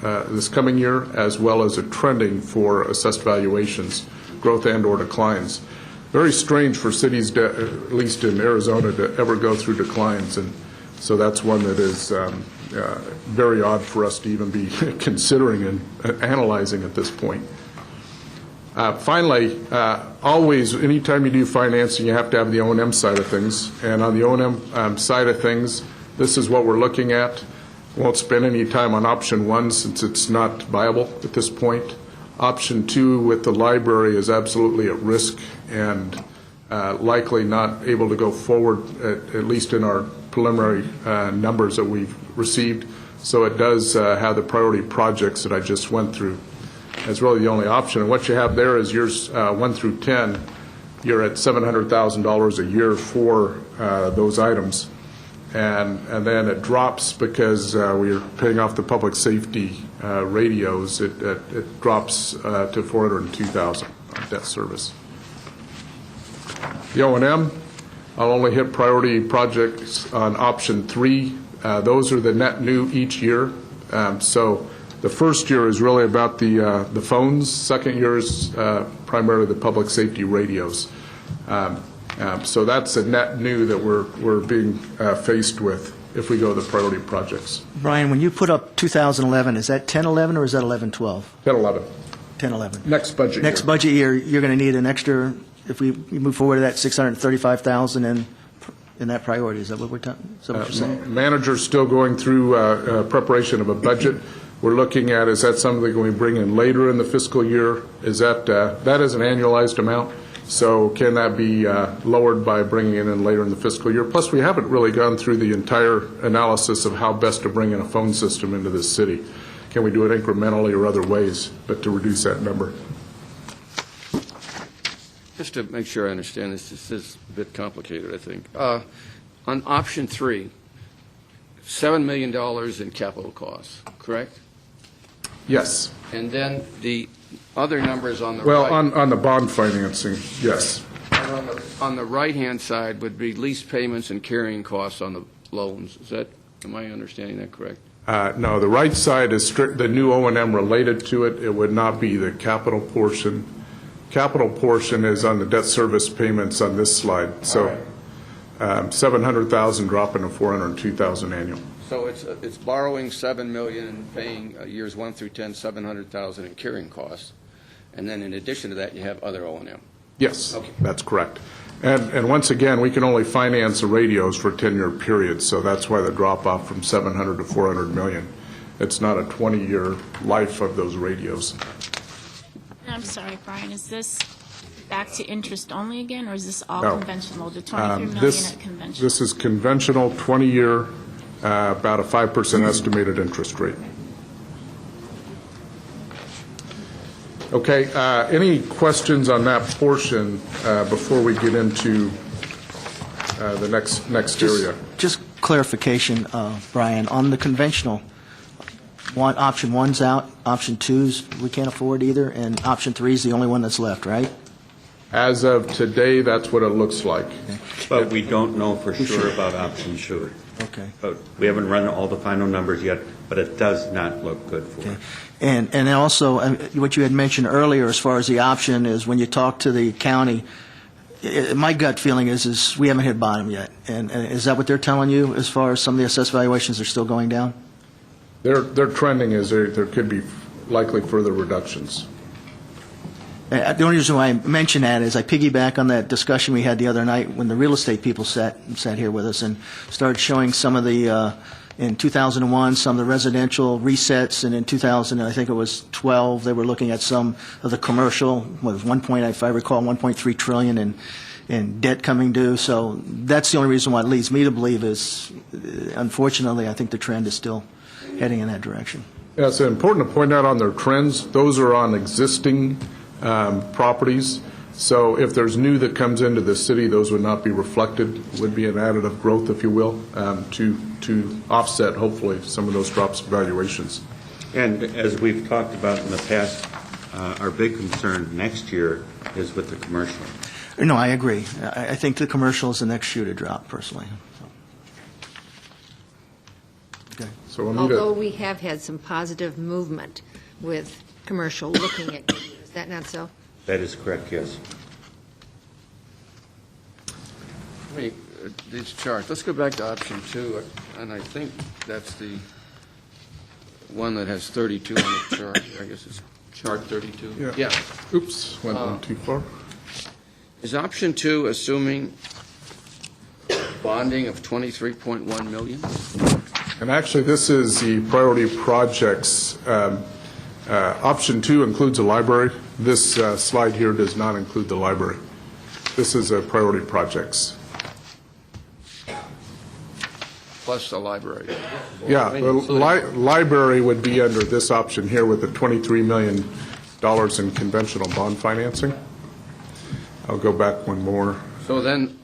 this coming year, as well as a trending for assessed valuations, growth and/or declines. Very strange for cities, at least in Arizona, to ever go through declines, and so that's one that is very odd for us to even be considering and analyzing at this point. Finally, always, anytime you do financing, you have to have the O&M side of things. And on the O&M side of things, this is what we're looking at. Won't spend any time on option 1 since it's not viable at this point. Option 2 with the library is absolutely at risk and likely not able to go forward, at least in our preliminary numbers that we've received. So it does have the priority projects that I just went through. It's really the only option. And what you have there is years 1 through 10, you're at $700,000 a year for those items. And then it drops because we're paying off the public safety radios. It drops to $402,000 on debt service. The O&M, I'll only hit priority projects on option 3. Those are the net new each year. So the first year is really about the phones. Second year is primarily the public safety radios. So that's a net new that we're being faced with if we go the priority projects. Brian, when you put up 2011, is that 10-11 or is that 11-12? 10-11. 10-11. Next budget year. Next budget year, you're going to need an extra, if we move forward to that $635,000 in that priority. Is that what we're talking? Is that what you're saying? Manager's still going through preparation of a budget. We're looking at, is that something that we bring in later in the fiscal year? Is that is an annualized amount? So can that be lowered by bringing it in later in the fiscal year? Plus, we haven't really gone through the entire analysis of how best to bring in a phone system into this city. Can we do it incrementally or other ways, but to reduce that number? Just to make sure I understand this is a bit complicated, I think. On option 3, $7 million in capital costs, correct? Yes. And then the other numbers on the Well, right. on the bond financing, yes. And on the right-hand side would be lease payments and carrying costs on the loans. Am I understanding that correct? No, the right side is the new O&M related to it. It would not be the capital portion. Capital portion is on the debt service payments on this slide. So $700,000 dropping to $402,000 annual. So it's borrowing $7 million and paying years 1 through 10, $700,000 in carrying costs, and then in addition to that, you have other O&M. Yes, okay. That's correct. And once again, we can only finance the radios for a 10-year period, so that's why the drop off from $700 to $400 million. It's not a 20-year life of those radios. I'm sorry, Brian, is this back to interest only again, or is this all No. conventional, the $23 million at conventional? This is conventional 20-year, about a 5% estimated interest rate. Okay, any questions on that portion before we get into the next area? Just clarification, Brian, on the conventional, option 1's out, option 2's we can't afford either, and option 3's the only one that's left, right? As of today, that's what it looks like. But we don't know for sure about option 2. Okay. But we haven't run all the final numbers yet, but it does not look good for Okay. it. And also, what you had mentioned earlier as far as the option is when you talk to the county, my gut feeling is we haven't hit bottom yet. And is that what they're telling you as far as some of the assessed valuations are still going down? Their trending is there could be likely further reductions. The only reason why I mention that is I piggyback on that discussion we had the other night when the real estate people sat here with us and started showing some of the, in 2001, some of the residential resets, and in 2000, I think it was 12, they were looking at some of the commercial, if I recall, 1.3 trillion in debt coming due. So that's the only reason why it leads me to believe is, unfortunately, I think the trend is still heading in that direction. Yeah, it's important to point out on their trends, those are on existing properties. So if there's new that comes into the city, those would not be reflected, would be an additive growth, if you will, to offset, hopefully, some of those drops in valuations. And as we've talked about in the past, our big concern next year is with the commercial. No, I agree. I think the commercial is the next shoe to drop, personally. Okay. So we'll need Although a, we have had some positive movement with commercial looking at, is that not so? That is correct, yes. Wait, these charts, let's go back to option 2, and I think that's the one that has 32 on the chart. I guess it's chart 32. Yeah. Oops, went one too far. Is option 2 assuming bonding of 23.1 million? And actually, this is the priority projects. Option 2 includes a library. This slide here does not include the library. This is a priority projects. Plus the library. Yeah, the library would be under this option here with the $23 million in conventional bond financing. I'll go back one more. So then,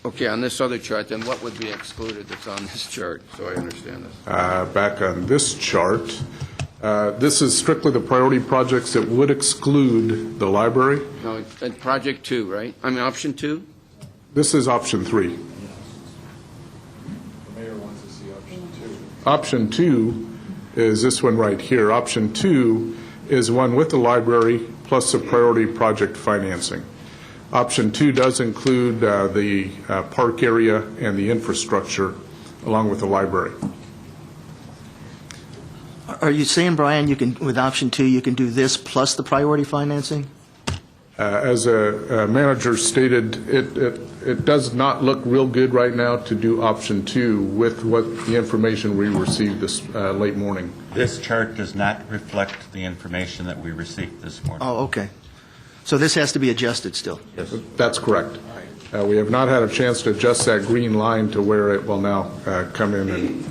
okay, on this other chart, then what would be excluded that's on this chart, so I understand this? Back on this chart, this is strictly the priority projects that would exclude the library. No, project 2, right? I mean, option 2? This is option 3. Option 2 is this one right here. Option 2 is one with the library plus the priority project financing. Option 2 does include the park area and the infrastructure along with the library. Are you saying, Brian, you can, with option 2, you can do this plus the priority financing? As a manager stated, it does not look real good right now to do option 2 with what the information we received this late morning. This chart does not reflect the information that we received this morning. Oh, okay. So this has to be adjusted still? Yes. That's correct. We have not had a chance to adjust that green line to where it will now come in and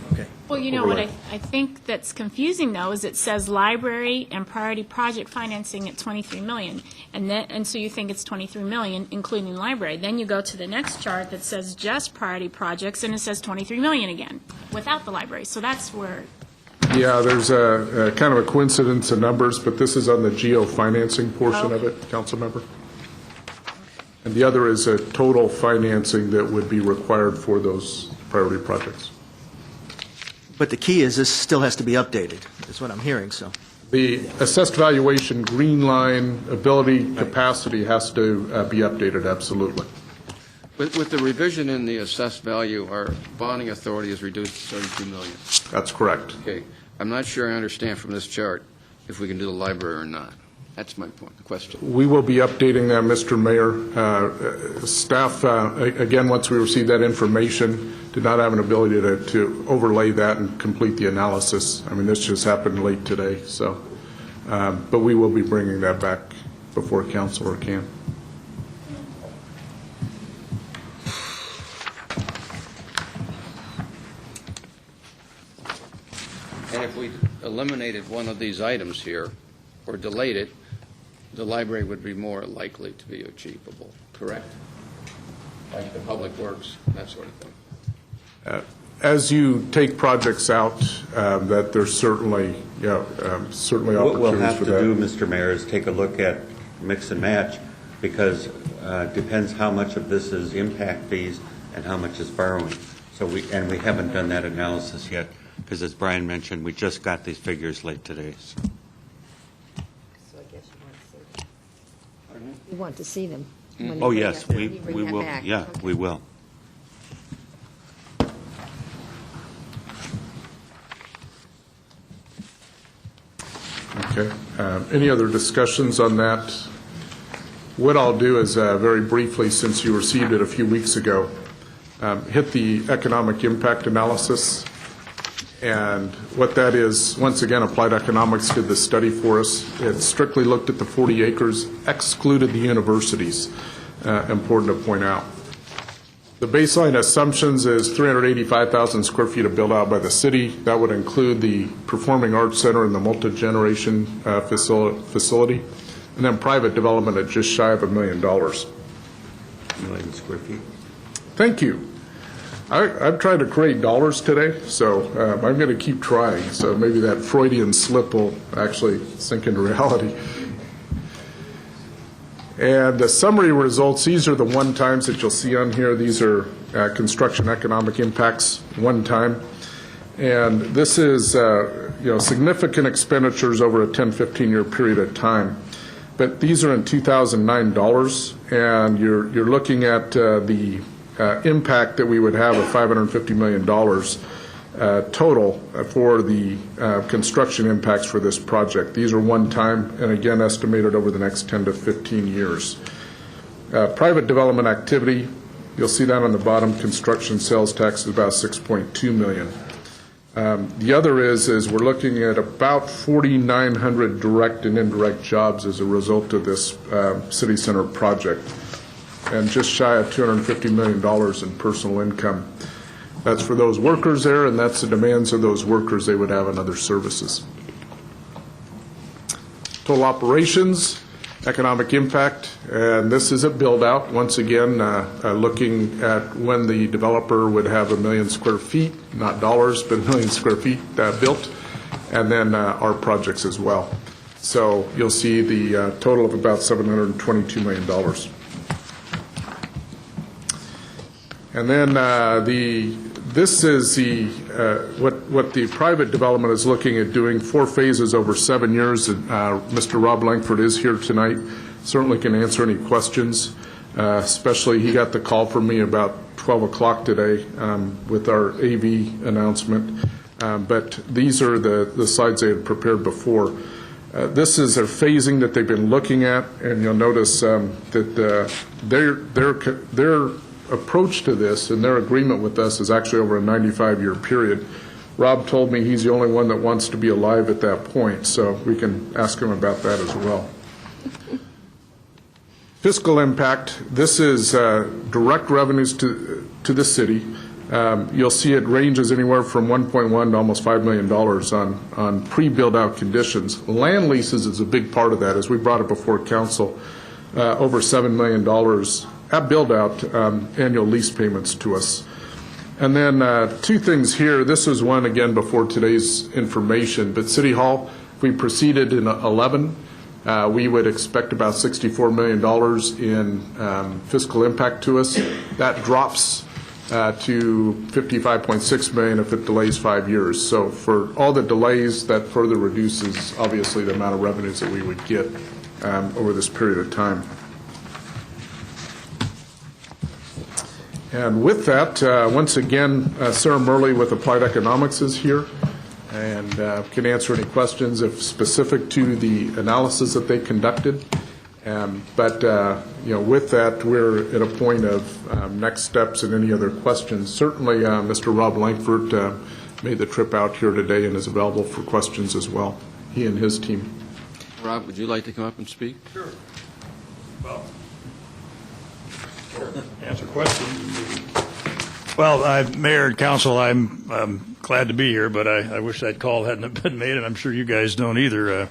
Well, you know what overlay. I think that's confusing, though, is it says library and priority project financing at 23 million, and so you think it's 23 million, including library. Then you go to the next chart that says just priority projects, and it says 23 million again, without the library. So that's where, Yeah, there's a kind of a coincidence of numbers, but this is on the geo-financing portion of it, council member. And the other is a total financing that would be required for those priority projects. But the key is this still has to be updated, is what I'm hearing, so. The assessed valuation green line ability capacity has to be updated, absolutely. With the revision in the assessed value, our bonding authority is reduced to 32 million. That's correct. Okay, I'm not sure I understand from this chart if we can do the library or not. That's my point, the question. We will be updating that, Mr. Mayor. Staff, again, once we receive that information, did not have an ability to overlay that and complete the analysis. I mean, this just happened late today, so. But we will be bringing that back before council or can. And if we eliminated one of these items here, or delayed it, the library would be more likely to be achievable, correct? Like the public works, that sort of thing. As you take projects out, that there's certainly, certainly What we'll opportunities have for to do, that. Mr. Mayor, is take a look at mix and match, because depends how much of this is impact fees and how much is borrowing. So we haven't done that analysis yet, because as Brian mentioned, we just got these figures late today. So. So I guess you want to see them. when you Oh, bring yes, that- we when you bring that will. back. Yeah, Okay. we will. Okay. Any other discussions on that? What I'll do is very briefly, since you received it a few weeks ago, hit the economic impact analysis. And what that is, once again, Applied Economics did the study for us. It strictly looked at the 40 acres, excluded the universities, important to point out. The baseline assumptions is 385,000 square feet of build-out by the city. That would include the Performing Arts Center and the multi-generation facility, and then private development at just shy of $1 million. Million square feet. Thank you. I've tried to create dollars today, so I'm going to keep trying. So maybe that Freudian slip will actually sink into reality. And the summary results, these are the one-times that you'll see on here. These are construction economic impacts, one time. And this is, significant expenditures over a 10, 15-year period of time. But these are in 2009 dollars, and you're looking at the impact that we would have of $550 million total for the construction impacts for this project. These are one-time and again estimated over the next 10 to 15 years. Private development activity, you'll see that on the bottom, construction sales tax is about $6.2 million. The other is we're looking at about 4,900 direct and indirect jobs as a result of this city center project, and just shy of $250 million in personal income. That's for those workers there, and that's the demands of those workers they would have on other services. Total operations, economic impact, and this is a build-out. Once again, looking at when the developer would have 1 million square feet, not dollars, but 1 million square feet built, and then our projects as well. So you'll see the total of about $722 million. And then this is what the private development is looking at doing, 4 phases over 7 years. Mr. Rob Langford is here tonight, certainly can answer any questions, especially he got the call from me about 12 o'clock today with our AV announcement. But these are the slides they had prepared before. This is a phasing that they've been looking at, and you'll notice that their approach to this and their agreement with us is actually over a 95-year period. Rob told me he's the only one that wants to be alive at that point, so we can ask him about that as well. Fiscal impact, this is direct revenues to the city. You'll see it ranges anywhere from $1.1 to almost $5 million on pre-build out conditions. Land leases is a big part of that. As we brought it before council, over $7 million at build-out annual lease payments to us. And then 2 things here. This was one, again, before today's information, but City Hall, if we proceeded in 11, we would expect about $64 million in fiscal impact to us. That drops to $55.6 million if it delays 5 years. So for all the delays, that further reduces, obviously, the amount of revenues that we would get over this period of time. And with that, once again, Sarah Murley with Applied Economics is here and can answer any questions if specific to the analysis that they conducted. But with that, we're at a point of next steps and any other questions. Certainly, Mr. Rob Langford made the trip out here today and is available for questions as well, he and his team. Rob, would you like to come up and speak? Sure. Well, answer questions. Well, Mayor and Council, I'm glad to be here, but I wish that call hadn't been made, and I'm sure you guys don't either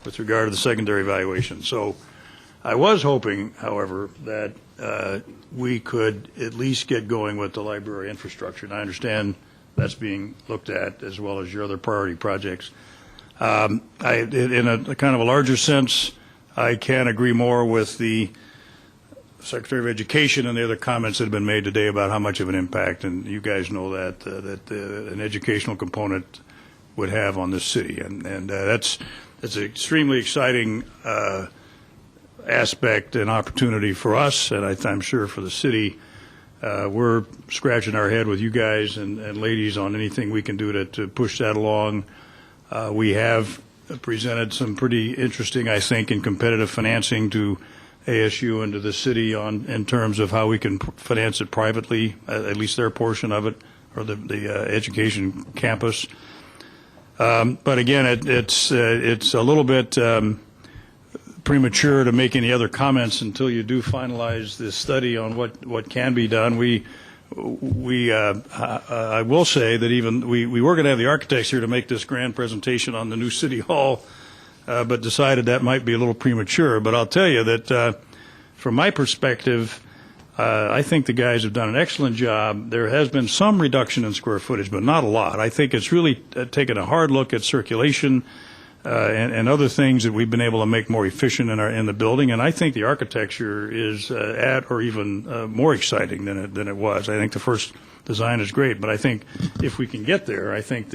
with regard to the secondary evaluation. So I was hoping, however, that we could at least get going with the library infrastructure, and I understand that's being looked at as well as your other priority projects. In a kind of a larger sense, I can agree more with the Secretary of Education and the other comments that have been made today about how much of an impact, and you guys know that an educational component would have on this city, and that's an extremely exciting aspect and opportunity for us, and I'm sure for the city. We're scratching our head with you guys and ladies on anything we can do to push that along. We have presented some pretty interesting, I think, and competitive financing to ASU and to the city in terms of how we can finance it privately, at least their portion of it, or the education campus. But again, it's a little bit premature to make any other comments until you do finalize this study on what can be done. I will say that even we were going to have the architects here to make this grand presentation on the new City Hall, but decided that might be a little premature. But I'll tell you that from my perspective, I think the guys have done an excellent job. There has been some reduction in square footage, but not a lot. I think it's really taken a hard look at circulation and other things that we've been able to make more efficient in the building. And I think the architecture is at or even more exciting than it was. I think the first design is great. But I think if we can get there, I think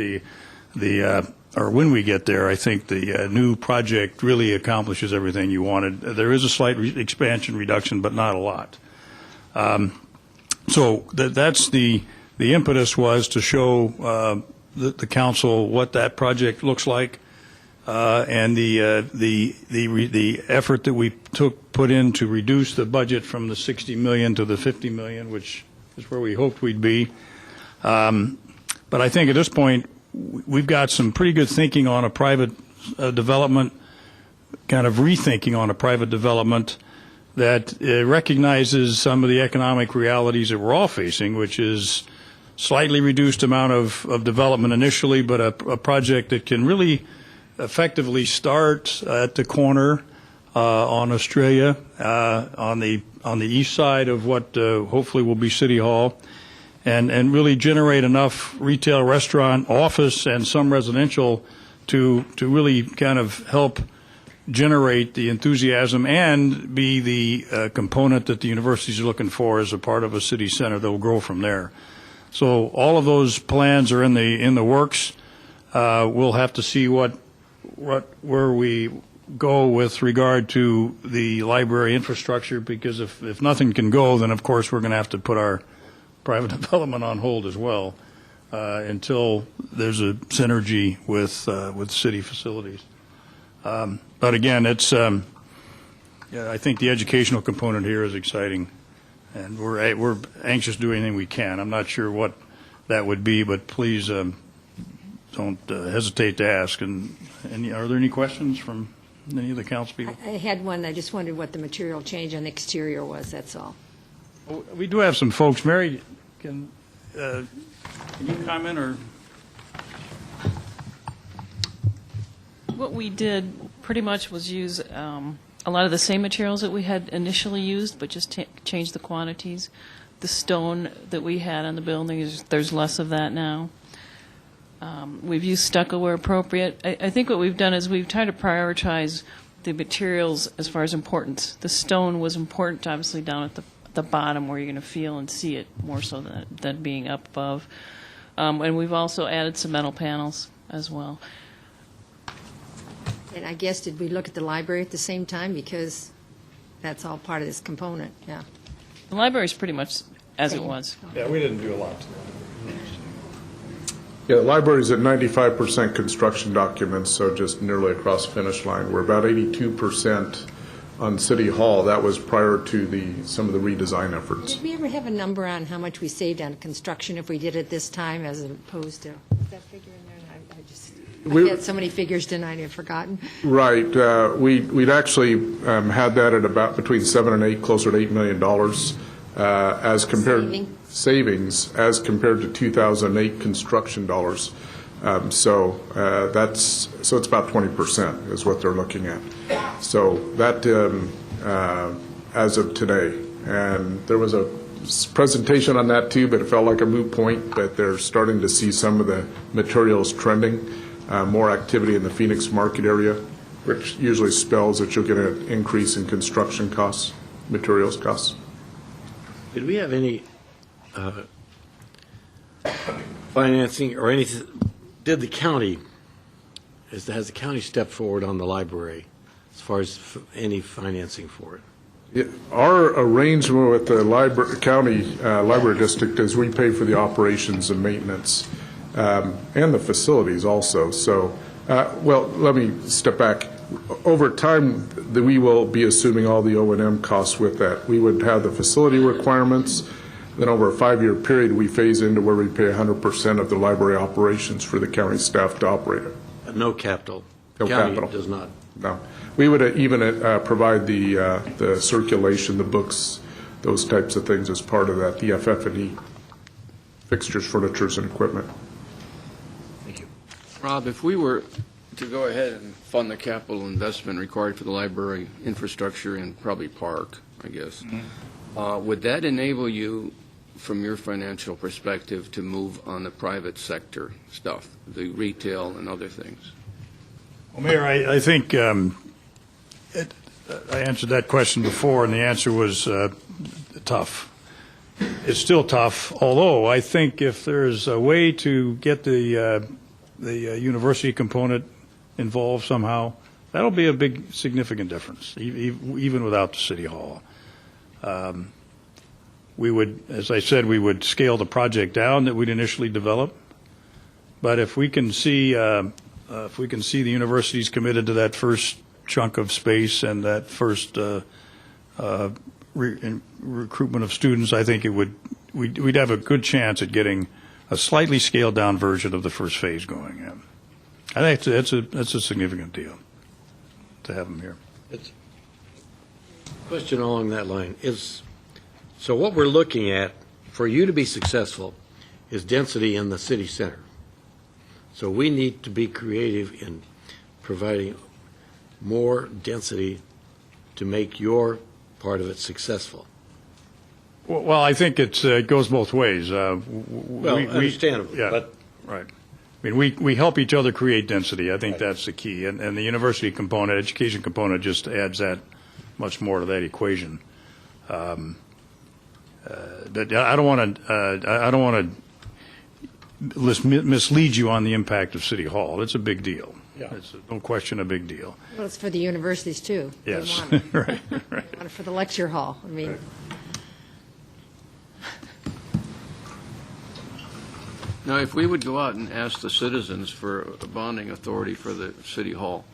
or when we get there, I think the new project really accomplishes everything you wanted. There is a slight expansion reduction, but not a lot. So that's the impetus was to show the council what that project looks like, and the effort that we put in to reduce the budget from the 60 million to the 50 million, which is where we hoped we'd be. But I think at this point we've got some pretty good thinking on a private development, kind of rethinking on a private development that recognizes some of the economic realities that we're all facing, which is slightly reduced amount of development initially, but a project that can really effectively start at the corner on Australia, on the east side of what hopefully will be City Hall, and really generate enough retail, restaurant, office, and some residential to really kind of help generate the enthusiasm and be the component that the universities are looking for as a part of a city center that will grow from there. So all of those plans are in the works. We'll have to see where we go with regard to the library infrastructure, because if nothing can go, then of course we're going to have to put our private development on hold as well until there's a synergy with city facilities. But again, it's I think the educational component here is exciting, and we're anxious to do anything we can. I'm not sure what that would be, but please don't hesitate to ask. And are there any questions from any of the council people? I had one. I just wondered what the material change on the exterior was. That's all. We do have some folks. Mary, can you comment or? What we did pretty much was use a lot of the same materials that we had initially used, but just change the quantities. The stone that we had on the building, there's less of that now. We've used stucco where appropriate. I think what we've done is we've tried to prioritize the materials as far as importance. The stone was important, obviously, down at the bottom where you're going to feel and see it more so than being up above. And we've also added some metal panels as well. And I guess, did we look at the library at the same time? Because that's all part of this component, yeah. The library is pretty much as it was. Yeah, we didn't do a lot. Yeah, the library's at 95% construction documents, so just nearly across the finish line. We're about 82% on City Hall. That was prior to some of the redesign efforts. Did we ever have a number on how much we saved on construction if we did it this time as opposed to? Is that figure in there? I had so many figures tonight, I've forgotten. Right. We'd actually had that at about between 7 and 8, closer to $8 million as compared savings as compared to 2008 construction dollars. So it's about 20% is what they're looking at. So that as of today, and there was a presentation on that too, but it felt like a moot point. But they're starting to see some of the materials trending. More activity in the Phoenix market area, which usually spells that you'll get an increase in construction costs, materials costs. Did we have any financing or anything? Did the county, has the county stepped forward on the library as far as any financing for it? Yeah, our arrangement with the county library district is we pay for the operations and maintenance. And the facilities also. So, well, let me step back. Over time, we will be assuming all the O&M costs with that. We would have the facility requirements. Then over a 5-year period, we phase into where we pay 100% of the library operations for the county staff to operate it. No capital. No county capital. Does not. No. We would even provide the circulation, the books, those types of things as part of that, the FF&E, fixtures, furnitures, and equipment. Rob, if we were to go ahead and fund the capital investment required for the library infrastructure and probably park, I guess, would that enable you, from your financial perspective, to move on the private sector stuff, the retail and other things? Well, Mayor, I think I answered that question before, and the answer was tough. it's still tough, although I think if there's a way to get the university component involved somehow, that'll be a big, significant difference, even without the city hall. We would, as I said, we would scale the project down that we'd initially develop. But if we can see the universities committed to that first chunk of space and that first recruitment of students, I think we'd have a good chance at getting a slightly scaled down version of the first phase going. Yeah. I think that's a significant deal to have them here. It's question along that line is, so what we're looking at for you to be successful is density in the city center. So we need to be creative in providing more density to make your part of it successful. Well, I think it goes both ways. Understandable, yeah, but right. I mean, we help each other create density. I think that's the key, and the university component, education component, just adds that much more to that equation. But I don't want to mislead you on the impact of City Hall. It's a big deal. Yeah. It's no question a big deal. Well, it's for the universities, too. Yes. They want it. Right. They want it for the lecture hall. I mean, Right. Now, if we would go out and ask the citizens for a bonding authority for the city hall,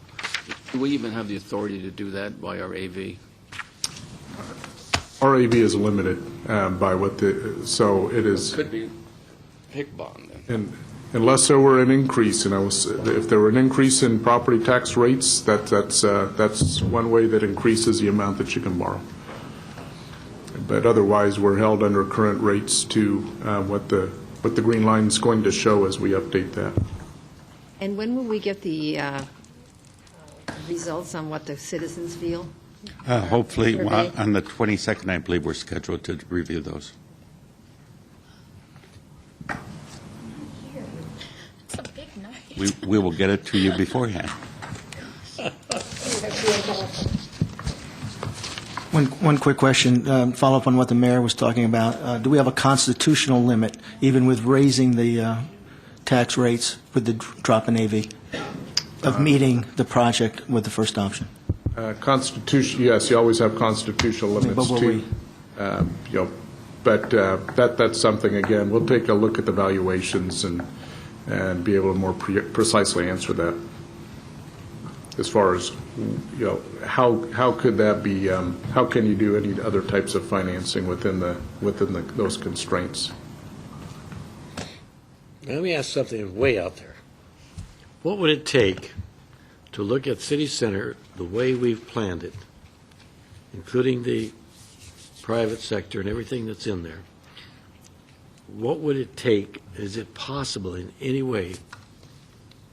do we even have the authority to do that by our AV? Our AV is limited by what so it is. Could be PIC bond then. And unless there were an increase, if there were an increase in property tax rates, that's one way that increases the amount that you can borrow. But otherwise, we're held under current rates to what the green line is going to show as we update that. and when will we get the results on what the citizens feel? Hopefully, Survey. on the 22nd, I believe we're scheduled to review those. It's a big night. We will get it to you beforehand. One quick question, follow up on what the mayor was talking about. Do we have a constitutional limit, even with raising the tax rates with the drop in AV, of meeting the project with the first option? Constitution, yes, you always have constitutional limits But will too. But that's something, again, we'll take a look at the valuations and be able to more precisely answer that. As far as, how could that be, how can you do any other types of financing within those constraints? let me ask something way out there. What would it take to look at City Center the way we've planned it, including the private sector and everything that's in there? What would it take? Is it possible in any way,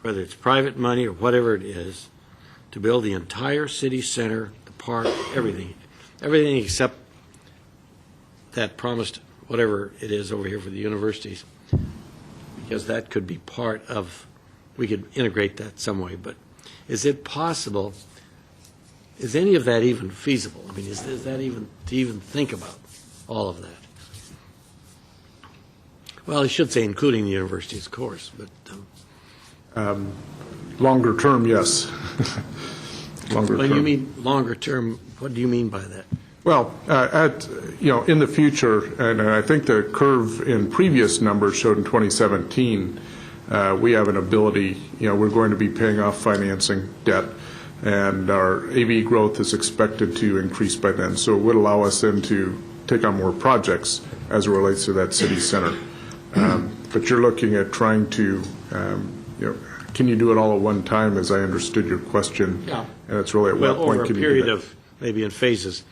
whether it's private money or whatever it is, to build the entire city center, the park, everything except that promised whatever it is over here for the universities, because that could be part of, we could integrate that some way, but is it possible, is any of that even feasible? I mean, is that even, to even think about all of that? Well, I should say including the universities, of course, but... Longer term, yes. Longer Well, term. you mean longer term, what do you mean by that? Well, in the future, and I think the curve in previous numbers showed in 2017, we have an ability, we're going to be paying off financing debt, and our AV growth is expected to increase by then. So it would allow us then to take on more projects as it relates to that city center. But you're looking at trying to, can you do it all at one time, as I understood your question? Yeah. And it's really at what point Over a can you do period that? of, maybe in phases.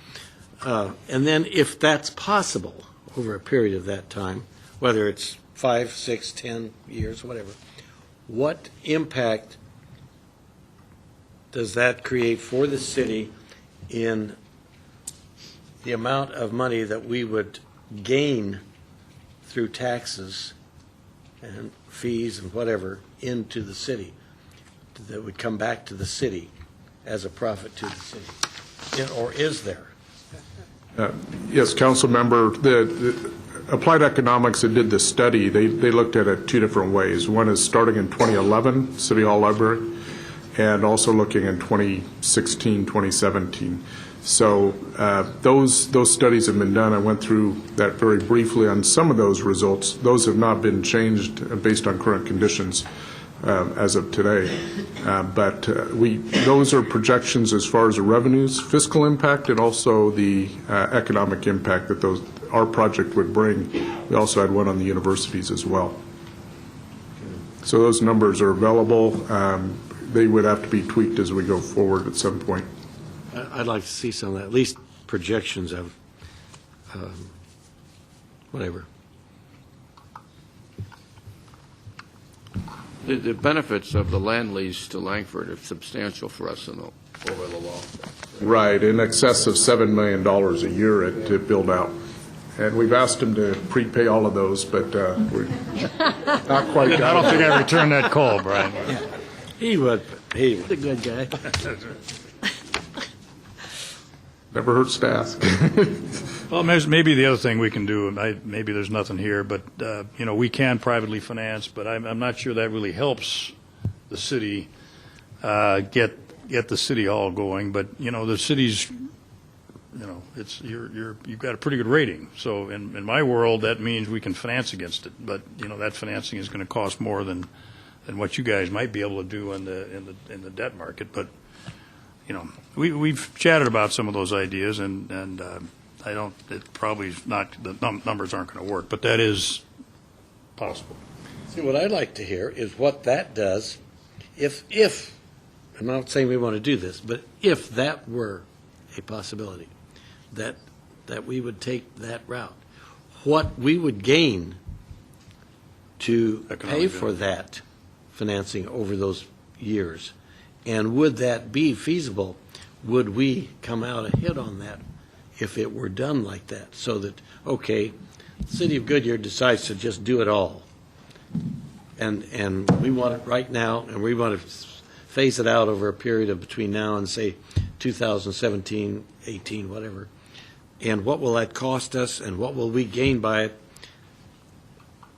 And then if that's possible over a period of that time, whether it's 5, 6, 10 years, whatever, what impact does that create for the city in the amount of money that we would gain through taxes and fees and whatever into the city that would come back to the city as a profit to the city? Or is there? Yes, council member, Applied Economics that did the study, they looked at it two different ways. One is starting in 2011, City Hall Library, and also looking in 2016, 2017. So those studies have been done. I went through that very briefly on some of those results. Those have not been changed based on current conditions as of today. But those are projections as far as the revenues, fiscal impact, and also the economic impact that our project would bring. We also had one on the universities as well. So those numbers are available. They would have to be tweaked as we go forward at some point. I'd like to see some of that, at least projections of whatever. The benefits of the land lease to Langford are substantial for us over the long term. Right, in excess of $7 million a year to build out. And we've asked them to prepay all of those, but we're not quite got I don't it. think I returned that call, Brian. He would. The good guy. Never hurts to ask. Well, maybe the other thing we can do, maybe there's nothing here, but, we can privately finance, but I'm not sure that really helps the city get the city hall going. But, the city's, you've got a pretty good rating. So in my world, that means we can finance against it. But, that financing is going to cost more than what you guys might be able to do in the debt market. But, we've chatted about some of those ideas, and it probably is not, the numbers aren't going to work, but that is possible. See, what I'd like to hear is what that does if I'm not saying we want to do this, but if that were a possibility, that we would take that route, what we would gain to pay for that financing over those years, and would that be feasible? Would we come out ahead on that if it were done like that? So that, okay, the city of Goodyear decides to just do it all, and we want it right now, and we want to phase it out over a period of between now and, say, 2017, 18, whatever. And what will that cost us, and what will we gain by it?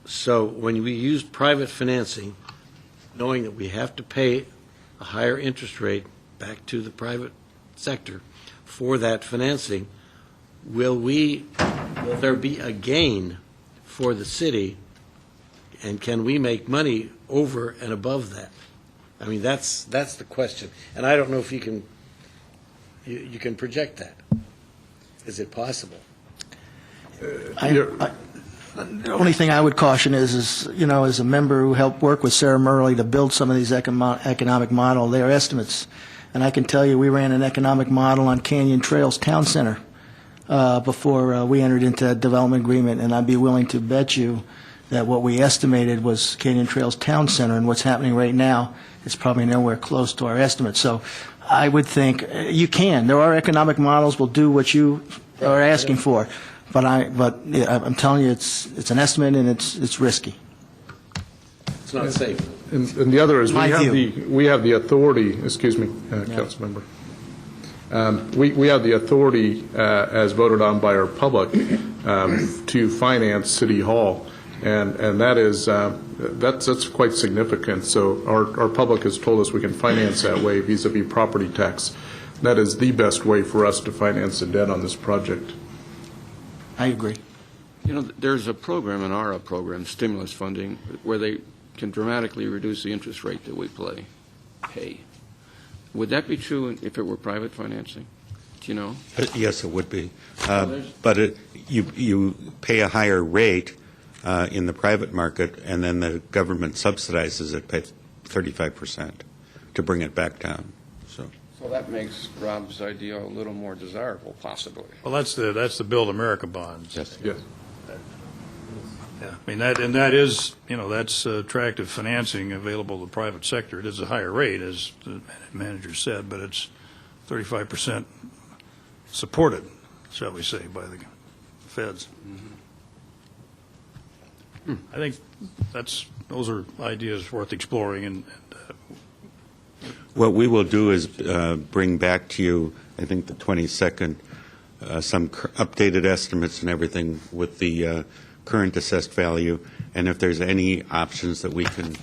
So when we use private financing, knowing that we have to pay a higher interest rate back to the private sector for that financing, will there be a gain for the city, and can we make money over and above that? I mean, that's the question, and I don't know if you can project that. Is it possible? The only thing I would caution is, as a member who helped work with Sarah Murley to build some of these economic model, they are estimates. And I can tell you, we ran an economic model on Canyon Trails Town Center before we entered into that development agreement, and I'd be willing to bet you that what we estimated was Canyon Trails Town Center, and what's happening right now is probably nowhere close to our estimate. So I would think you can. There are economic models will do what you are asking for. But I'm telling you, it's an estimate, and it's risky. It's not safe. And the other is we have the authority. Excuse me, Yeah. council member. We have the authority, as voted on by our public, to finance City Hall, and that's quite significant. So our public has told us we can finance that way vis-a-vis property tax. That is the best way for us to finance the debt on this project. I agree. There's a program, an ARA program, stimulus funding, where they can dramatically reduce the interest rate that we pay. Would that be true if it were private financing? Do you know? Yes, it would be. But you pay a higher rate in the private market, and then the government subsidizes it by 35% to bring it back down. So that makes Rob's idea a little more desirable, possibly. Well, that's the Build America bonds. Yes. Yes. Yeah, I mean, that is, that's attractive financing available to the private sector. It is a higher rate, as the manager said, but it's 35% supported, shall we say, by the feds. I think those are ideas worth exploring, and What we will do is bring back to you, I think the 22nd, some updated estimates and everything with the current assessed value, and if there's any options that we can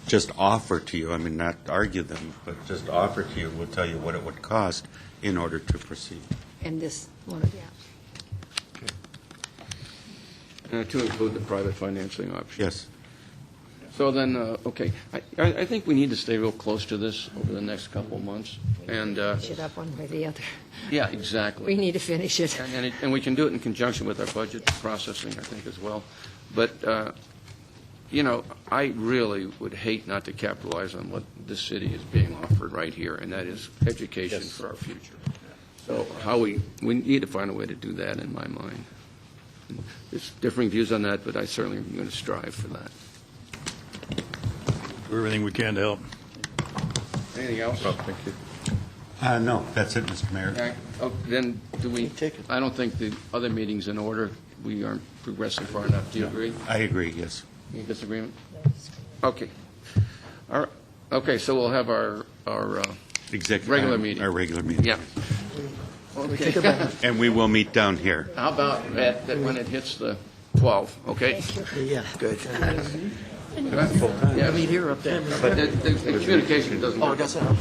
just offer to you, I mean, not argue them, but just offer to you, we'll tell you what it would cost in order to proceed. And this one, yeah. To include the private financing option. Yes. So then, okay, I think we need to stay real close to this over the next couple of months, and, Finish it up one way or the other. yeah, exactly. We need to finish it. And we can do it in conjunction with our budget processing, I think, as well. But, you know, I really would hate not to capitalize on what this city is being offered right here, and that is education for our future. So we need to find a way to do that, in my mind. There's differing views on that, but I certainly am going to strive for that. Do everything we can to help. Anything else? Thank you. No, that's it, Mr. Mayor. Okay. Oh, then, I don't think the other meeting's in order. We aren't progressing far enough. Do you agree? I agree, yes. Any disagreement? Okay. All right. Okay, so we'll have our regular meeting. Our regular meeting. Yeah. Okay. And we will meet down here. How about that when it hits the 12, okay? Yeah, good. Yeah, meet here up there. But the communication doesn't work. Oh, I got that.